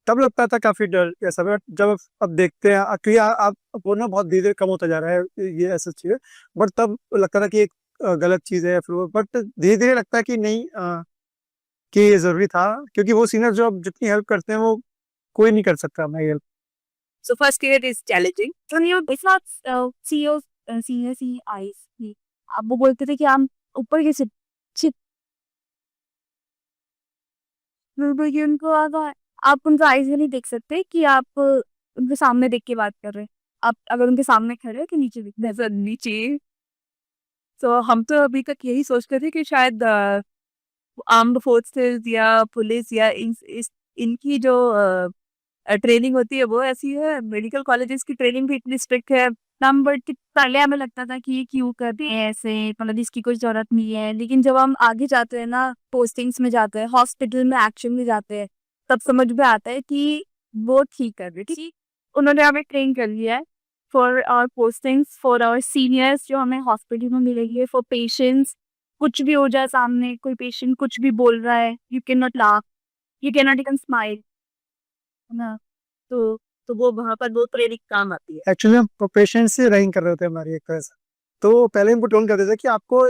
C: तब लगता था काफी डर ऐसा, बट जब अब देखते हैं कि आप बोलना बहुत धीरे धीरे कम होता जा रहा है ये ऐसा चीज है, बट तब लगता था कि एक गलत चीज है, फिर बट धीरे धीरे लगता है कि नहीं, कि ये जरूरी था, क्योंकि वो सीनियर जो अब जितनी हेल्प करते हैं वो कोई नहीं कर सकता हमारी help.
A: So first year is challenging.
D: When you it's not CEO senior CIs, आप वो बोलते थे कि हम ऊपर के चिप उनको आप उनका आईज नहीं देख सकते कि आप उनके सामने देख के बात कर रहे हैं, आप अगर उनके सामने खड़े हो कि नीचे दिख
A: नजर नीचे। तो हम तो अभी तक यही सोचते थे कि शायद आर्म्ड फोर्सेस या पुलिस या इनकी जो ट्रेनिंग होती है वो ऐसी है, मेडिकल कॉलेजेस की ट्रेनिंग भी इतनी स्ट्रिक्ट है। नंबर पहले हमें लगता था कि ये क्यों करते हैं ऐसे, मतलब इसकी कोई जरूरत नहीं है, लेकिन जब हम आगे जाते हैं ना, पोस्टिंग्स में जाते हैं, हॉस्पिटल में एक्शन में जाते हैं, तब समझ में आता है कि वो ठीक कर रही थी, उन्होंने हमें ट्रेन कर लिया है for our postings, for our seniors जो हमें हॉस्पिटल में मिलेंगे, फॉर पेशेंट्स। कुछ भी हो जाए सामने, कोई पेशेंट कुछ भी बोल रहा है, you can not laugh, you can not even smile ना। तो वो वहां पर वो ट्रेनिंग काम आती है।
C: एक्चुअली हम पेशेंट से रैंक कर रहे थे हमारी एक तरह से, तो पहले इनको टोन कर देते थे कि आपको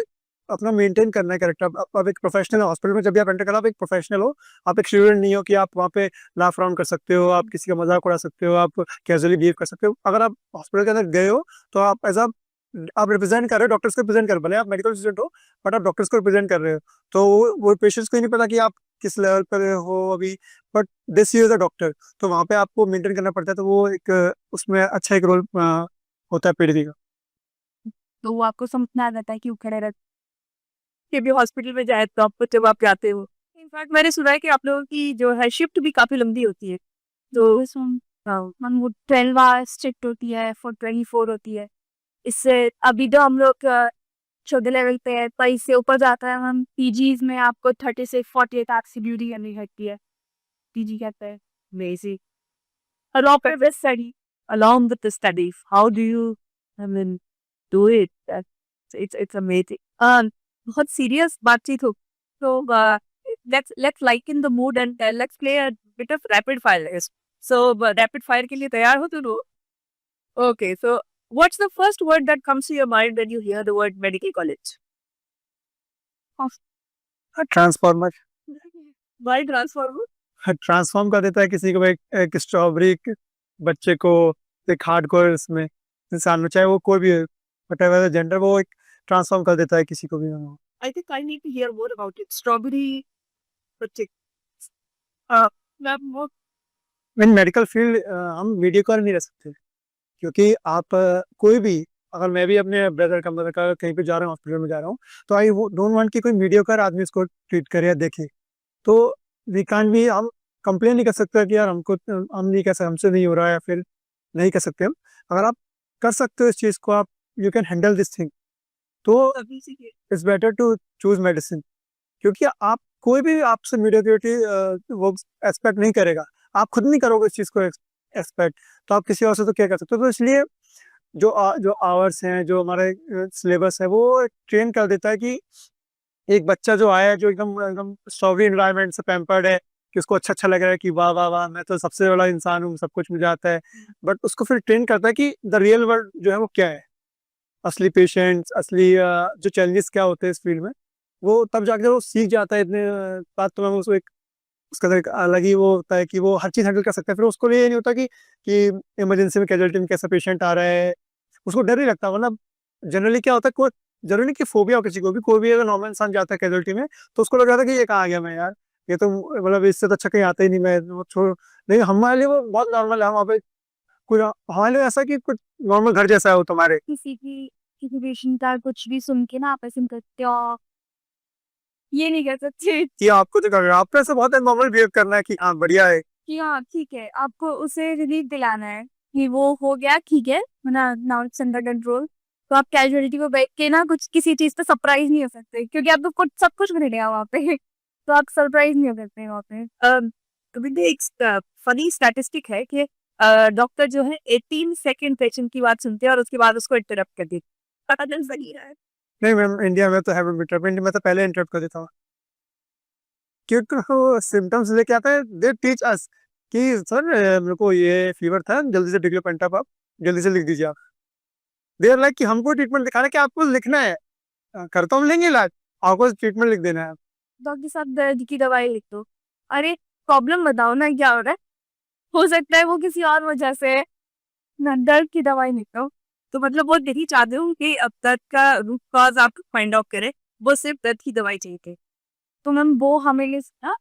C: अपना मेंटेन करना है कैरेक्टर। आप एक प्रोफेशनल हॉस्पिटल में जब भी आप एंटर करो, आप एक प्रोफेशनल हो, आप एक स्टूडेंट नहीं हो कि आप वहाँ पे लाफ राउंड कर सकते हो, आप किसी का मजाक उड़ा सकते हो, आप कैजुअली बिहेव कर सकते हो। अगर आप हॉस्पिटल के अंदर गए हो तो आप एज आप रिप्रेजेंट कर रहे हो, डॉक्टर्स को रिप्रेजेंट कर, भले आप मेडिकल स्टूडेंट हो बट आप डॉक्टर्स को रिप्रेजेंट कर रहे हो। तो वो पेशेंट्स को ही नहीं पता कि आप किस लेवल पर हो अभी, but this is a doctor, तो वहाँ पे आपको मेंटेन करना पड़ता है। तो वो एक उसमें अच्छा एक रोल होता है पीडीपी का।
D: तो वो आपको समझना आ जाता है कि खड़े रहते
A: कि भी हॉस्पिटल में जाए तो आपको जब आप जाते हो, इनफैक्ट मैंने सुना है कि आप लोगों की जो है शिफ्ट भी काफी लंबी होती है। तो हाँ,
D: वो 12 आवर्स शिफ्ट होती है, फॉर 24 होती है। इससे अभी तो हम लोग छोटे लेवल पे है, पर इससे ऊपर जाता है हम पीजीज में, आपको 30 से 48 आवर्स की ड्यूटी करनी होती है, पीजी कहते हैं।
A: amazing.
D: along with study.
A: Along with the study, how do you, I mean, do it? It's amazing. बहुत सीरियस बातचीत हो तो let's lighten the mood and let's play a bit of rapid fire. So rapid fire के लिए तैयार हो तुम? Okay, so what's the first word that comes to your mind when you hear the word medical college?
C: Transformer.
A: Why transformer?
C: Transform कर देता है किसी को, एक स्ट्रॉबेरी बच्चे को एक हार्डकोर इसमें इंसान में, चाहे वो कोई भी वट जेंडर, वो एक ट्रांसफॉर्म कर देता है किसी को भी।
A: I think I need to hear more about it. Strawberry project. मैं
C: इन मेडिकल फील्ड हम मीडियोकर नहीं रह सकते, क्योंकि आप कोई भी, अगर मैं भी अपने ब्रदर का मदर का कहीं पे जा रहा हूँ, हॉस्पिटल में जा रहा हूँ, तो आई डोंट वांट कि कोई मीडियोकर आदमी इसको ट्रीट करे या देखे। तो वी कांट भी, हम कंप्लेन नहीं कर सकते कि यार हमको, हम नहीं कर सकते, हमसे नहीं हो रहा है, या फिर नहीं कर सकते हम। अगर आप कर सकते हो इस चीज़ को, आप you can handle this thing, तो
A: अभी से
C: it's better to choose medicine. क्योंकि आप कोई भी आपसे मीडियोक्रिटी वो एक्सपेक्ट नहीं करेगा, आप खुद नहीं करोगे इस चीज़ को एस्पेक्ट, तो आप किसी और से तो क्या कर सकते हो। तो इसलिए जो आवर्स हैं, जो हमारे सिलेबस है, वो ट्रेन कर देता है कि एक बच्चा जो आया है, जो एकदम एकदम स्ट्रॉबेरी एनवायरनमेंट से पैम्पर्ड है, कि उसको अच्छा लग रहा है कि वाह वाह वाह, मैं तो सबसे बड़ा इंसान हूँ, सब कुछ मुझे आता है। बट उसको फिर ट्रेन करता है कि द रियल वर्ल्ड जो है वो क्या है, असली पेशेंट्स, असली जो चैलेंजेस क्या होते हैं इस फील्ड में, वो तब जाके वो सीख जाता है। इतने बात तो मैं उसको एक उसका तो एक अलग ही वो होता है कि वो हर चीज़ हैंडल कर सकता है। फिर उसको ये नहीं होता कि इमरजेंसी में कैजुअल्टी में कैसा पेशेंट आ रहा है, उसको डर नहीं लगता। वरना जनरली क्या होता है, कोई जरूरी नहीं कि फोबिया हो किसी को भी, कोई भी अगर नॉर्मल इंसान जाता है कैजुअल्टी में, तो उसको लग जाता है कि ये कहाँ आ गया मैं यार, ये तो मतलब इससे तो अच्छा कहीं आता ही नहीं, मैं वो छोड़। लेकिन हमारे लिए वो बहुत नॉर्मल है। हम वहाँ पे कुछ हमारे लिए ऐसा कि कुछ नॉर्मल घर जैसा है वो तुम्हारे,
D: किसी पेशेंट का कुछ भी सुन के ना आप ऐसे करते हो, ये नहीं कर सकते
C: कि आपको जो कर रहे हो, आपको ऐसा बहुत नॉर्मल बिहेव करना है कि हाँ बढ़िया है।
D: कि हाँ ठीक है, आपको उसे रिलीफ दिलाना है कि वो हो गया, ठीक है, ना नाउ इट्स अंडर कंट्रोल। तो आप कैजुअलिटी को बैठ के ना कुछ किसी चीज पे सरप्राइज नहीं हो सकते, क्योंकि आपको कुछ सब कुछ मिल गया वहाँ पे तो आप सरप्राइज नहीं हो सकते वहाँ पे। विद्या, एक फनी स्टैटिस्टिक है कि डॉक्टर जो है 18 सेकंड पेशेंट की बात सुनते हैं और उसके बाद उसको इंटरप्ट कर देते हैं। पता चल सही रहा है।
C: नहीं मैम, इंडिया में तो है इंटरप्ट, इंडिया में तो पहले इंटरप्ट कर देता हूँ, क्योंकि वो सिम्टम्स लेके आता है। दे टीच अस कि सर मेरे को ये फीवर था, जल्दी से डिग्लो पेंटाप आप जल्दी से लिख दीजिए आप। दे आर लाइक कि हमको ट्रीटमेंट दिखाना है कि आपको लिखना है, कर तो हम लेंगे इलाज, आपको ट्रीटमेंट लिख देना है।
D: डॉक्टर साहब दर्द की दवाई लिख दो। अरे प्रॉब्लम बताओ ना क्या हो रहा है, हो सकता है वो किसी और वजह से है, ना दर्द की दवाई लिख दो। तो मतलब वो यही चाहते हो कि अब दर्द का रूट कॉज आप फाइंड आउट करें, वो सिर्फ दर्द की दवाई चाहिए थी। तो मैम वो हमें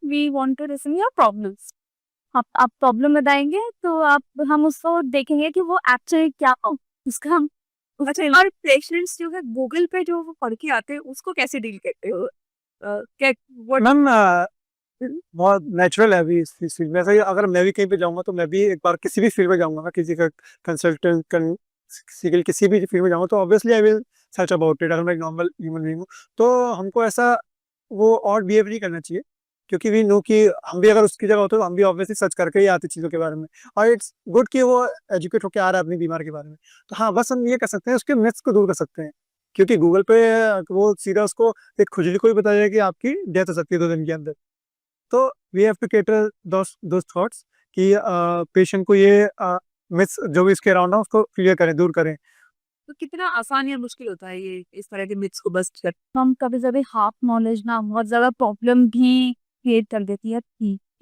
D: we want to listen your problems. आप प्रॉब्लम बताएंगे तो आप हम उसको देखेंगे कि वो एक्चुअली क्या हो, उसका हम अच्छा। और पेशेंट्स जो है गूगल पे जो वो पढ़ के आते हैं उसको कैसे डील करते हो? क्या what-
C: मैम बहुत नेचुरल है अभी इस फील्ड में। ऐसा ही अगर मैं भी कहीं पे जाऊंगा तो मैं भी एक बार किसी भी फील्ड में जाऊंगा, मैं किसी का कंसल्टेंट किसी भी फील्ड में जाऊंगा, तो obviously I will search about it. अगर मैं एक नॉर्मल ह्यूमन बीइंग हूँ तो हमको ऐसा वो और बिहेव नहीं करना चाहिए, क्योंकि वी नो कि हम भी अगर उसकी जगह होते तो हम भी ऑब्वियसली सर्च करके ही आते चीज़ों के बारे में। और इट्स गुड कि वो एजुकेट होकर आ रहा है अपनी बीमार के बारे में। तो हाँ, बस हम ये कर सकते हैं, उसके मिथ्स को दूर कर सकते हैं। क्योंकि गूगल पे वो सीधा उसको एक खुजली को भी बताया कि आपकी डेथ हो सकती है 2 दिन के अंदर। तो we have to cater those thoughts कि पेशेंट को ये मिथ्स जो भी इसके अराउंड है उसको क्लियर करें, दूर करें।
A: तो कितना आसान या मुश्किल होता है ये इस तरह के मिथ्स को बस्ट कर।
D: हम कभी कभी हाफ नॉलेज ना बहुत ज्यादा प्रॉब्लम भी क्रिएट कर देती है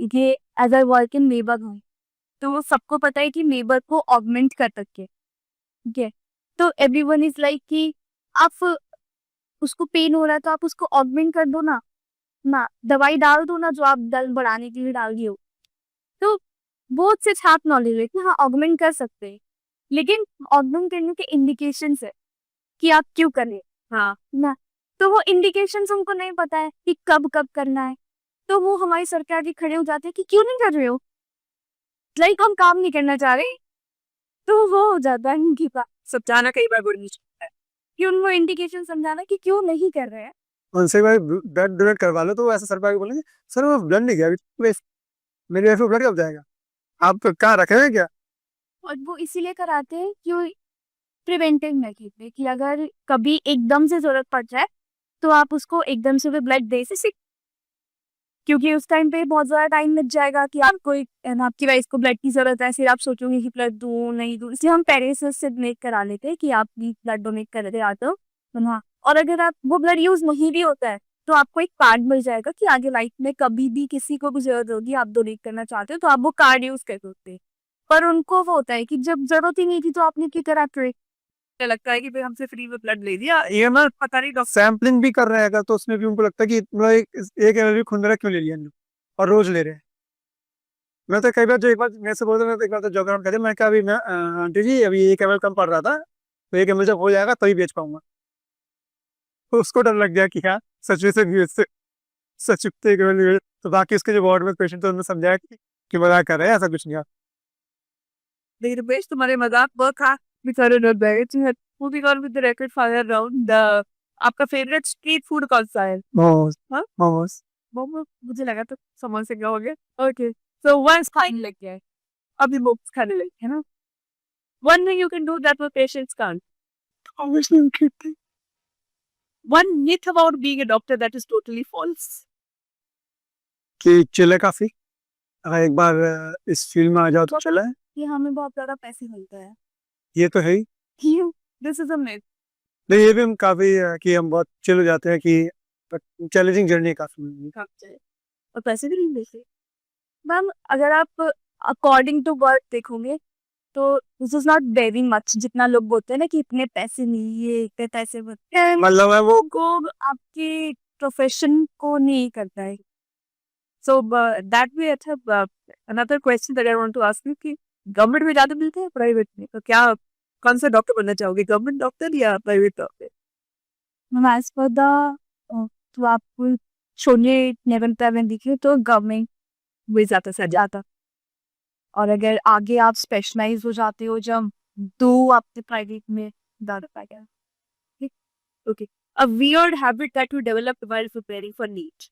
D: कि as I work in labour हूँ, तो वो सबको पता है कि लेबर को ऑगमेंट कर सकते हैं, ठीक है। तो एवरीवन इज लाइक कि आप उसको पेन हो रहा है तो आप उसको ऑगमेंट कर दो ना, ना दवाई डाल दो ना जो आप दर्द बढ़ाने के लिए डाल दिए हो। तो बहुत से छाप नॉलेज है कि हाँ ऑगमेंट कर सकते हैं, लेकिन ऑगमेंट करने के इंडिकेशन है कि आप क्यों कर रहे हैं, हाँ ना। तो वो इंडिकेशन उनको नहीं पता है कि कब कब करना है, तो वो हमारी सरकार के खड़े हो जाते हैं कि क्यों नहीं कर रहे हो, लाइक हम काम नहीं करना चाह रहे। तो वो हो जाता है उनके पास
A: समझाना कई बार बुरी है
D: कि उनको इंडिकेशन समझाना कि क्यों नहीं कर रहे हैं।
C: उनसे एक बार ब्लड डोनेट करवा लो तो वो ऐसा सर पे बोलेंगे, सर वो ब्लड नहीं गया अभी, मेरे वाइफ को ब्लड कब जाएगा, आप कहाँ रखे हुए हैं क्या।
D: और वो इसीलिए कराते हैं कि प्रिवेंटिव मेथड में कि अगर कभी एकदम से जरूरत पड़ जाए तो आप उसको एकदम से भी ब्लड दे से, क्योंकि उस टाइम पे बहुत ज्यादा टाइम लग जाएगा कि आपको आपकी वाइफ को ब्लड की जरूरत है, फिर आप सोचोगे कि ब्लड दूं नहीं दूं। इसलिए हम पहले से डोनेट करा लेते हैं कि आप भी ब्लड डोनेट कर रहे आते हो तो हाँ। और अगर आप वो ब्लड यूज नहीं भी होता है तो आपको एक कार्ड मिल जाएगा कि आगे लाइफ में कभी भी किसी को भी जरूरत होगी, आप डोनेट करना चाहते हो तो आप वो कार्ड यूज कर सकते हैं। पर उनको वो होता है कि जब जरूरत ही नहीं थी तो आपने क्यों करा ट्रे।
A: लगता है कि भाई हमसे फ्री में ब्लड ले दिया, ये ना पता नहीं डॉक्टर
C: सैम्पलिंग भी कर रहे हैं अगर, तो उसमें भी उनको लगता है कि मतलब एक एलर्जी खून मेरा क्यों ले लिया इन लोग, और रोज ले रहे हैं। मैं तो कई बार जो एक बार मेरे से बोलते, मैं तो एक बार तो जॉग अराउंड कहते, मैं कहा अभी मैं आंटी जी अभी 1 ml कम पड़ रहा था, तो 1 ml जब हो जाएगा तभी बेच पाऊंगा। तो उसको डर लग गया कि हाँ सच में से नहीं बेचते, सच में 1 ml नहीं बेचते। तो बाकी उसके जो वार्ड में पेशेंट थे उन्होंने समझाया कि मजाक कर रहे हैं, ऐसा कुछ नहीं है।
A: नहीं रुपेश, तुम्हारे मजाक बहुत था। We thought it not bad. Moving on with the rapid fire round. आपका फेवरेट स्ट्रीट फूड कौन सा है?
C: मोमोज,
A: हाँ?
C: मोमोज।
A: मोमो, मुझे लगा तो समोसे का हो गया। ओके, सो वन फाइन लग गया है।
D: अभी बुक्स खाने लगे है ना. One thing you can do that your patients can't.
C: Obviously, we keep the
D: One myth about being a doctor that is totally false.
C: कि चिल है काफी। अगर एक बार इस फील्ड में आ जाओ तो चला है,
D: कि हमें बहुत ज़्यादा पैसे मिलते हैं.
C: ये तो है ही।
D: This is a myth.
C: नहीं, ये भी हम काफी कि हम बहुत चिल हो जाते हैं कि चैलेंजिंग जर्नी है काफी मेरी।
D: और पैसे भी नहीं देते. मैम अगर आप अकॉर्डिंग टू वर्क देखोगे तो this is not very much, जितना लोग बोलते हैं ना कि इतने पैसे नहीं है, इतने पैसे बनते हैं,
C: मतलब है वो
D: को आपके प्रोफेशन को नहीं करता है. So that way. अच्छा, another question that I want to ask you कि गवर्नमेंट में ज्यादा मिलते हैं प्राइवेट में, तो क्या कौन सा डॉक्टर बनना चाहोगे, गवर्नमेंट डॉक्टर या private doctor? Ma'am as per the तो आप छोटे लेवल पे अगर देखिए तो गवर्नमेंट में ज़्यादा से ज़्यादा, और अगर आगे आप स्पेशलाइज हो जाते हो जब तो आपके प्राइवेट में ज़्यादा फायदा. ठीक. Okay. A weird habit that you developed while preparing for NEET.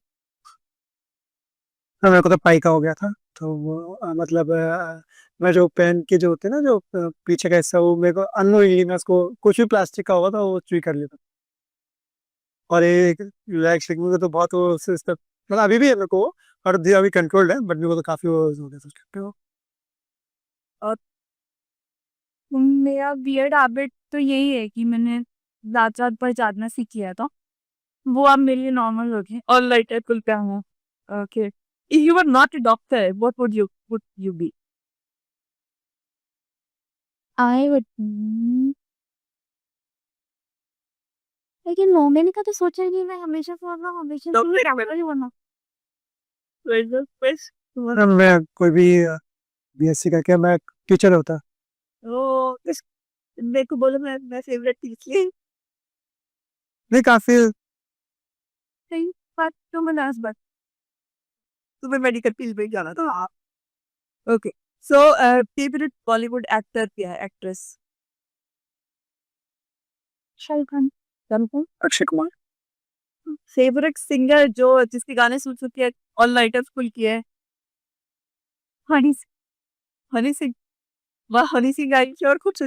C: मेरे को तो पाइका हो गया था, तो वो मतलब मैं जो पेन के जो होते हैं ना, जो पीछे का हिस्सा, वो मेरे को अननोइंगली मैं उसको कुछ भी प्लास्टिक का होगा तो वो चुई कर लेता. और एक रिलैक्स मेरे को तो बहुत वो मतलब अभी भी है मेरे को, और अभी कंट्रोल्ड है, बट मेरे को तो काफी वो हो गया था उसके पे वो।
D: मेरा वियर्ड हैबिट तो यही है कि मैंने रात रात भर जागना सीख लिया था. वो अब मेरे लिए नॉर्मल हो गया. और लाइटर कुल पे हूँ. Okay. If you are not a doctor what would you be? I would. लेकिन मैंने का तो सोचा ही नहीं, मैं हमेशा हमेशा डॉक्टर ही बनना.
C: मैं कोई भी बीएससी करके मैं टीचर होता।
D: ओ मेरे को बोलो मैं फेवरेट थी इसलिए.
C: नहीं, काफी
D: सही बात तो मैं लास्ट बात. तुम्हें मेडिकल फील्ड में जाना था. Okay. So favourite Bollywood actor क्या है, actress? Shahrukh Khan.
C: Akshay Kumar.
D: Favourite singer जो जिसके गाने सुन सुन के ऑल नाइटर्स फुल किए है? हनी हनी सिंह. वाह, हनी सिंह आई थी और कुछ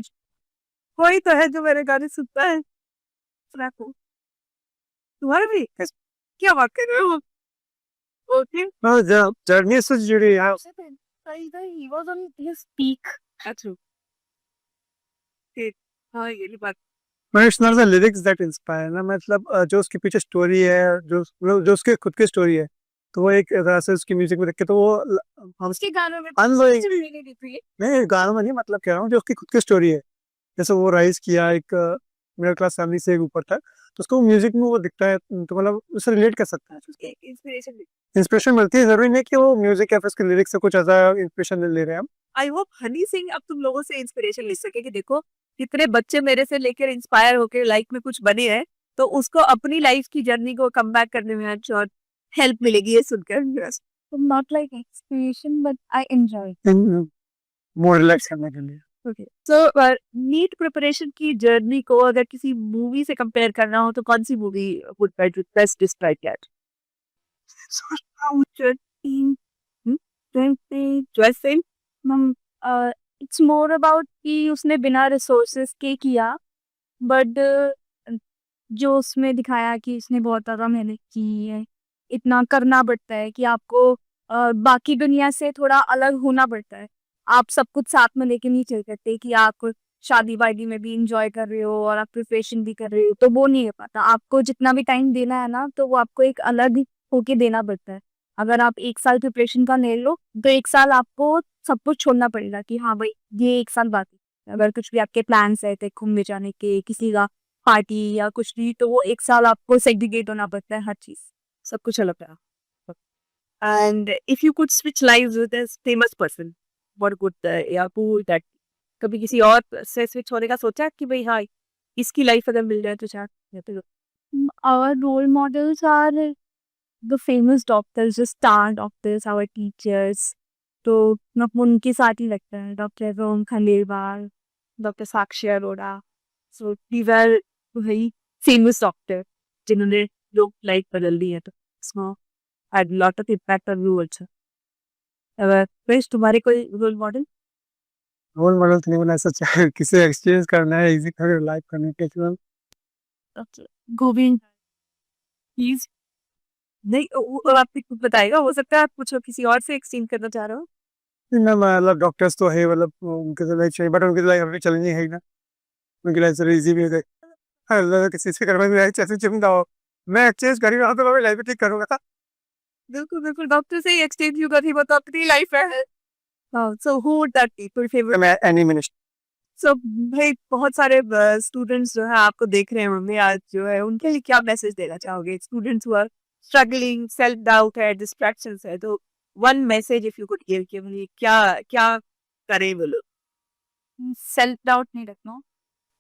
D: कोई तो है जो मेरे गाने सुनता है. सुनाको. तुम्हारे भी क्या बात कर रहे हो? ओके.
C: जर्नी से जुड़ी है।
D: He was on his peak. That's true. ठीक. हाँ ये भी बात.
C: मैं it's not the lyrics that inspire ना, मतलब जो उसके पीछे स्टोरी है, जो उसके खुद की स्टोरी है, तो वो एक तरह से उसकी म्यूजिक में देख के तो वो हम
D: उसके गानों में
C: अनलोइंग
D: नहीं दिखती है.
C: नहीं, गानों में नहीं, मतलब कह रहा हूँ जो उसकी खुद की स्टोरी है, जैसे वो राइज किया एक मिडिल क्लास फैमिली से एक ऊपर तक, तो उसको म्यूजिक में वो दिखता है, तो मतलब उससे रिलेट कर सकता है, इंस्पिरेशन मिलती है। जरूरी नहीं कि वो म्यूजिक या फिर उसके लिरिक्स से कुछ ऐसा इंस्पिरेशन ले रहे हैं हम।
D: आई होप हनी सिंह अब तुम लोगों से इंस्पिरेशन ले सके कि देखो कितने बच्चे मेरे से लेकर इंस्पायर होकर लाइफ में कुछ बने हैं, तो उसको अपनी लाइफ की जर्नी को कम बैक करने में अच्छा हेल्प मिलेगी ये सुनकर. Not like inspiration but I enjoy.
C: More relax करने के लिए।
D: ओके. सो नीट प्रिपरेशन की जर्नी को अगर किसी मूवी से कंपेयर करना हो तो कौन सी movie would best describe that? It's more about कि उसने बिना रिसोर्सेस के किया, बट जो उसमें दिखाया कि उसने बहुत ज़्यादा मेहनत की है, इतना करना पड़ता है कि आपको बाकी दुनिया से थोड़ा अलग होना पड़ता है. आप सब कुछ साथ में लेके नहीं चल सकते कि आप शादी वादी में भी इंजॉय कर रहे हो और आप प्रिपरेशन भी कर रहे हो, तो वो नहीं हो पाता. आपको जितना भी टाइम देना है ना, तो वो आपको एक अलग होके देना पड़ता है. अगर आप 1 साल प्रिपरेशन का ले लो तो 1 साल आपको सब कुछ छोड़ना पड़ेगा कि हाँ भाई ये 1 साल बाकी. अगर कुछ भी आपके प्लान्स है घूमने जाने के, किसी का पार्टी या कुछ भी, तो वो 1 साल आपको सेग्रीगेट होना पड़ता है, हर चीज सब कुछ अलग है. And if you could switch lives with a famous person, what would या who that कभी किसी और से स्विच होने का सोचा कि भाई हाँ इसकी लाइफ अगर मिल जाए तो चाहते हो? Our role models are the famous doctors, the star doctors, our teachers. तो उनके साथ ही लगता है doctor Rom Khandelwal, doctor Sakshi Arora. So these are वही फेमस डॉक्टर जिन्होंने लोग लाइफ बदल दी है. तो इसमें had lot of impact on you also. तुम्हारे कोई रोल मॉडल?
C: रोल मॉडल तो नहीं बना ऐसा किसी एक्सचेंज करना है इजी लाइफ करने के लिए
D: गोविंद प्लीज। नहीं वो आप कुछ बताएगा, हो सकता है आप कुछ किसी और से एक्सचेंज करना चाह रहे हो।
C: ना मतलब डॉक्टर्स तो है मतलब उनके तो लाइफ चाहिए बट उनकी लाइफ अभी चलनी है ही ना उनकी लाइफ से इजी भी है अल्लाह किसी से करवा मेरी लाइफ ऐसे चिंता हो मैं एक्सचेंज कर ही रहा हूँ तो मैं लाइफ ठीक करूंगा
D: बिल्कुल बिल्कुल, डॉक्टर से ही एक्सचेंज क्यों कर रही, वो तो अपनी लाइफ है। हाँ, so who would that be your favourite.
C: मैं एनिमेशन
D: सो भाई बहुत सारे स्टूडेंट्स जो है आपको देख रहे होंगे आज जो है, उनके लिए क्या मैसेज देना चाहोगे, students who are struggling, self doubt है, डिस्ट्रैक्शंस है, तो one message if you could give कि भाई क्या क्या करें वो लोग।
B: सेल्फ डाउट नहीं रखना,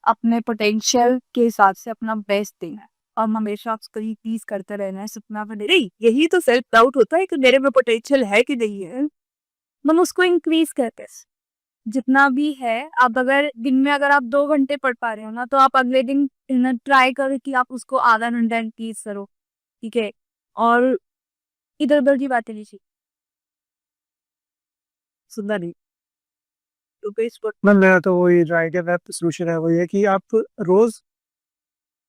B: अपने पोटेंशियल के हिसाब से अपना बेस्ट देना है और हमेशा उसको प्लीज करते रहना है, सपना बने।
D: नहीं यही तो सेल्फ डाउट होता है कि मेरे में पोटेंशियल है कि नहीं है।
B: हम उसको इंक्रीज करते हैं जितना भी है। अब अगर दिन में अगर आप 2 घंटे पढ़ पा रहे हो ना, तो आप अगले दिन ट्राई करो कि आप उसको आधा घंटा इंक्रीज करो, ठीक है। और इधर उधर की बातें नहीं सीखो।
D: सुनना नहीं तो बेस पर
C: मैम मेरा तो वही राइट है सोल्यूशन है वही है कि आप रोज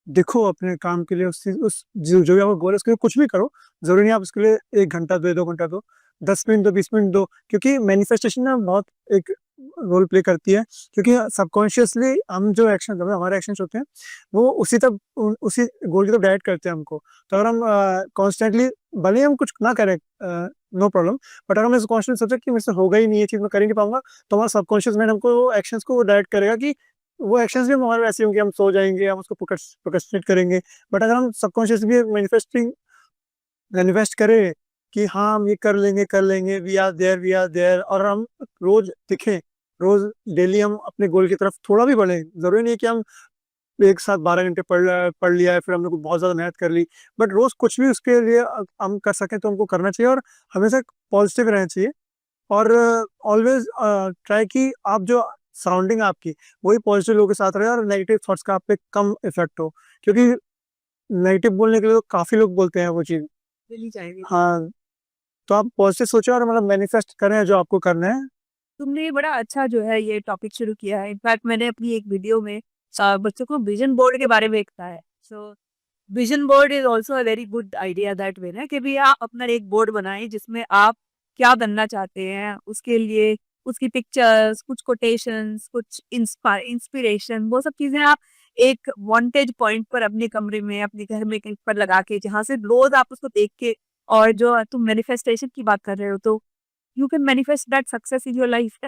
C: देखो अपने काम के लिए उस जो भी आपका गोल है उसके लिए कुछ भी करो जरूरी नहीं आप उसके लिए 1 घंटा दो 2 घंटा दो 10 मिनट दो 20 मिनट दो क्योंकि मैनिफेस्टेशन ना बहुत एक रोल प्ले करती है क्योंकि सबकॉन्शियसली हम जो एक्शन हमारे एक्शन होते हैं वो उसी गोल की तरफ डायरेक्ट करते हैं हमको तो अगर हम कॉन्स्टेंटली भले ही हम कुछ ना करें नो प्रॉब्लम बट अगर हम कॉन्स्टेंट सोचे कि मेरे से होगा ही नहीं ये चीज़ मैं कर ही नहीं पाऊंगा तो हमारा सबकॉन्शियस माइंड हमको एक्शंस को डायरेक्ट करेगा कि वो एक्शंस भी हमारे वैसे होंगे हम सो जाएंगे हम उसको प्रोक्रेस्टिनेट करेंगे बट अगर हम सबकॉन्शियस भी मैनिफेस्ट करें कि हाँ हम ये कर लेंगे वी आर देयर और हम रोज दिखें रोज डेली हम अपने गोल की तरफ थोड़ा भी बढ़े जरूरी नहीं है कि हम एक साथ 12 घंटे पढ़ लिया है फिर हमने बहुत ज्यादा मेहनत कर ली बट रोज कुछ भी उसके लिए हम कर सकें तो हमको करना चाहिए और हमेशा पॉजिटिव रहना चाहिए और ऑलवेज ट्राई कि आप जो सराउंडिंग आपकी वही पॉजिटिव लोगों के साथ रहे और नेगेटिव थॉट्स का आप पे कम इफेक्ट हो क्योंकि नेगेटिव बोलने के लिए तो काफी लोग बोलते हैं वो चीज
D: मिली जाएगी।
C: हाँ तो आप पॉजिटिव सोचो और मतलब मैनिफेस्ट करें जो आपको करना है
D: तुमने बड़ा अच्छा जो है ये टॉपिक शुरू किया है। इनफैक्ट मैंने अपनी एक वीडियो में बच्चों को विजन बोर्ड के बारे में लिखा है। So vision board is also a very good idea that way ना कि भी आप अपना एक बोर्ड बनाएं जिसमें आप क्या बनना चाहते हैं उसके लिए उसकी पिक्चर्स, कुछ कोटेशंस, कुछ इंस्पिरेशन, वो सब चीजें आप एक वांटेज पॉइंट पर अपने कमरे में अपने घर में कहीं पर लगा के जहाँ से रोज आप उसको देख के और जो तुम मैनिफेस्टेशन की बात कर रहे हो तो you can manifest that success in your life.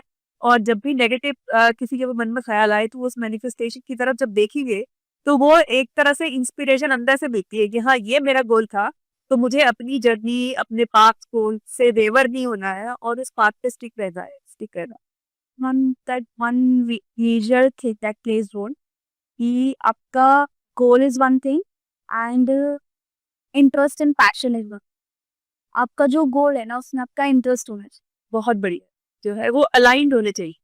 D: और जब भी नेगेटिव किसी के मन में ख्याल आए तो वो उस मैनिफेस्टेशन की तरफ जब देखेंगे तो वो एक तरह से इंस्पिरेशन अंदर से मिलती है कि हाँ ये मेरा गोल था तो मुझे अपनी जर्नी अपने पाथ गोल से वेवर नहीं होना है और उस पाथ पे स्टिक रहना। One major thing that plays role कि आपका goal is one thing and interest and passion is one. आपका जो गोल है ना उसमें आपका इंटरेस्ट होना चाहिए, बहुत बढ़िया जो है वो अलाइंड होने चाहिए।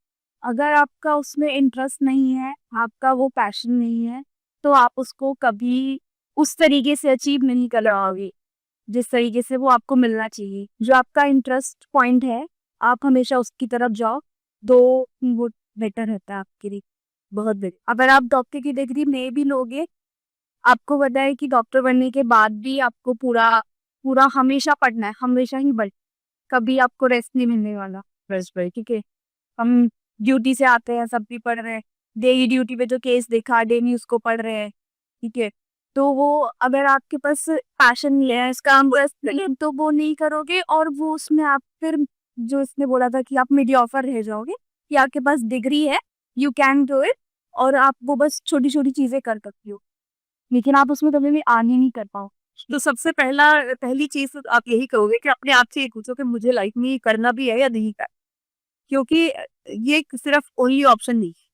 B: अगर आपका उसमें इंटरेस्ट नहीं है, आपका वो पैशन नहीं है, तो आप उसको कभी उस तरीके से अचीव नहीं कर पाओगे जिस तरीके से वो आपको मिलना चाहिए। जो आपका इंटरेस्ट पॉइंट है आप हमेशा उसकी तरफ जाओ, दो वो बेटर रहता है आपके लिए।
D: बहुत बढ़िया।
B: अगर आप डॉक्टर की डिग्री नहीं भी लोगे, आपको पता है कि डॉक्टर बनने के बाद भी आपको पूरा पूरा हमेशा पढ़ना है, हमेशा ही पढ़, कभी आपको रेस्ट नहीं मिलने वाला।
D: बेस्ट भाई।
B: ठीक है, हम ड्यूटी से आते हैं, सब भी पढ़ रहे हैं, डेली ड्यूटी पे जो केस देखा डेली उसको पढ़ रहे हैं, ठीक है। तो वो अगर आपके पास पैशन नहीं है इस काम तो वो नहीं करोगे और वो उसमें आप फिर जो इसने बोला था कि आप मीडियोकर रह जाओगे कि आपके पास डिग्री है, यू कैन डू इट, और आप वो बस छोटी छोटी चीजें कर सकती हो लेकिन आप उसमें कभी भी आगे नहीं कर पाओ।
D: तो सबसे पहली चीज तो आप यही कहोगे कि अपने आप से ये पूछो कि मुझे लाइफ में ये करना भी है या नहीं करना, क्योंकि ये सिर्फ ओनली ऑप्शन नहीं है।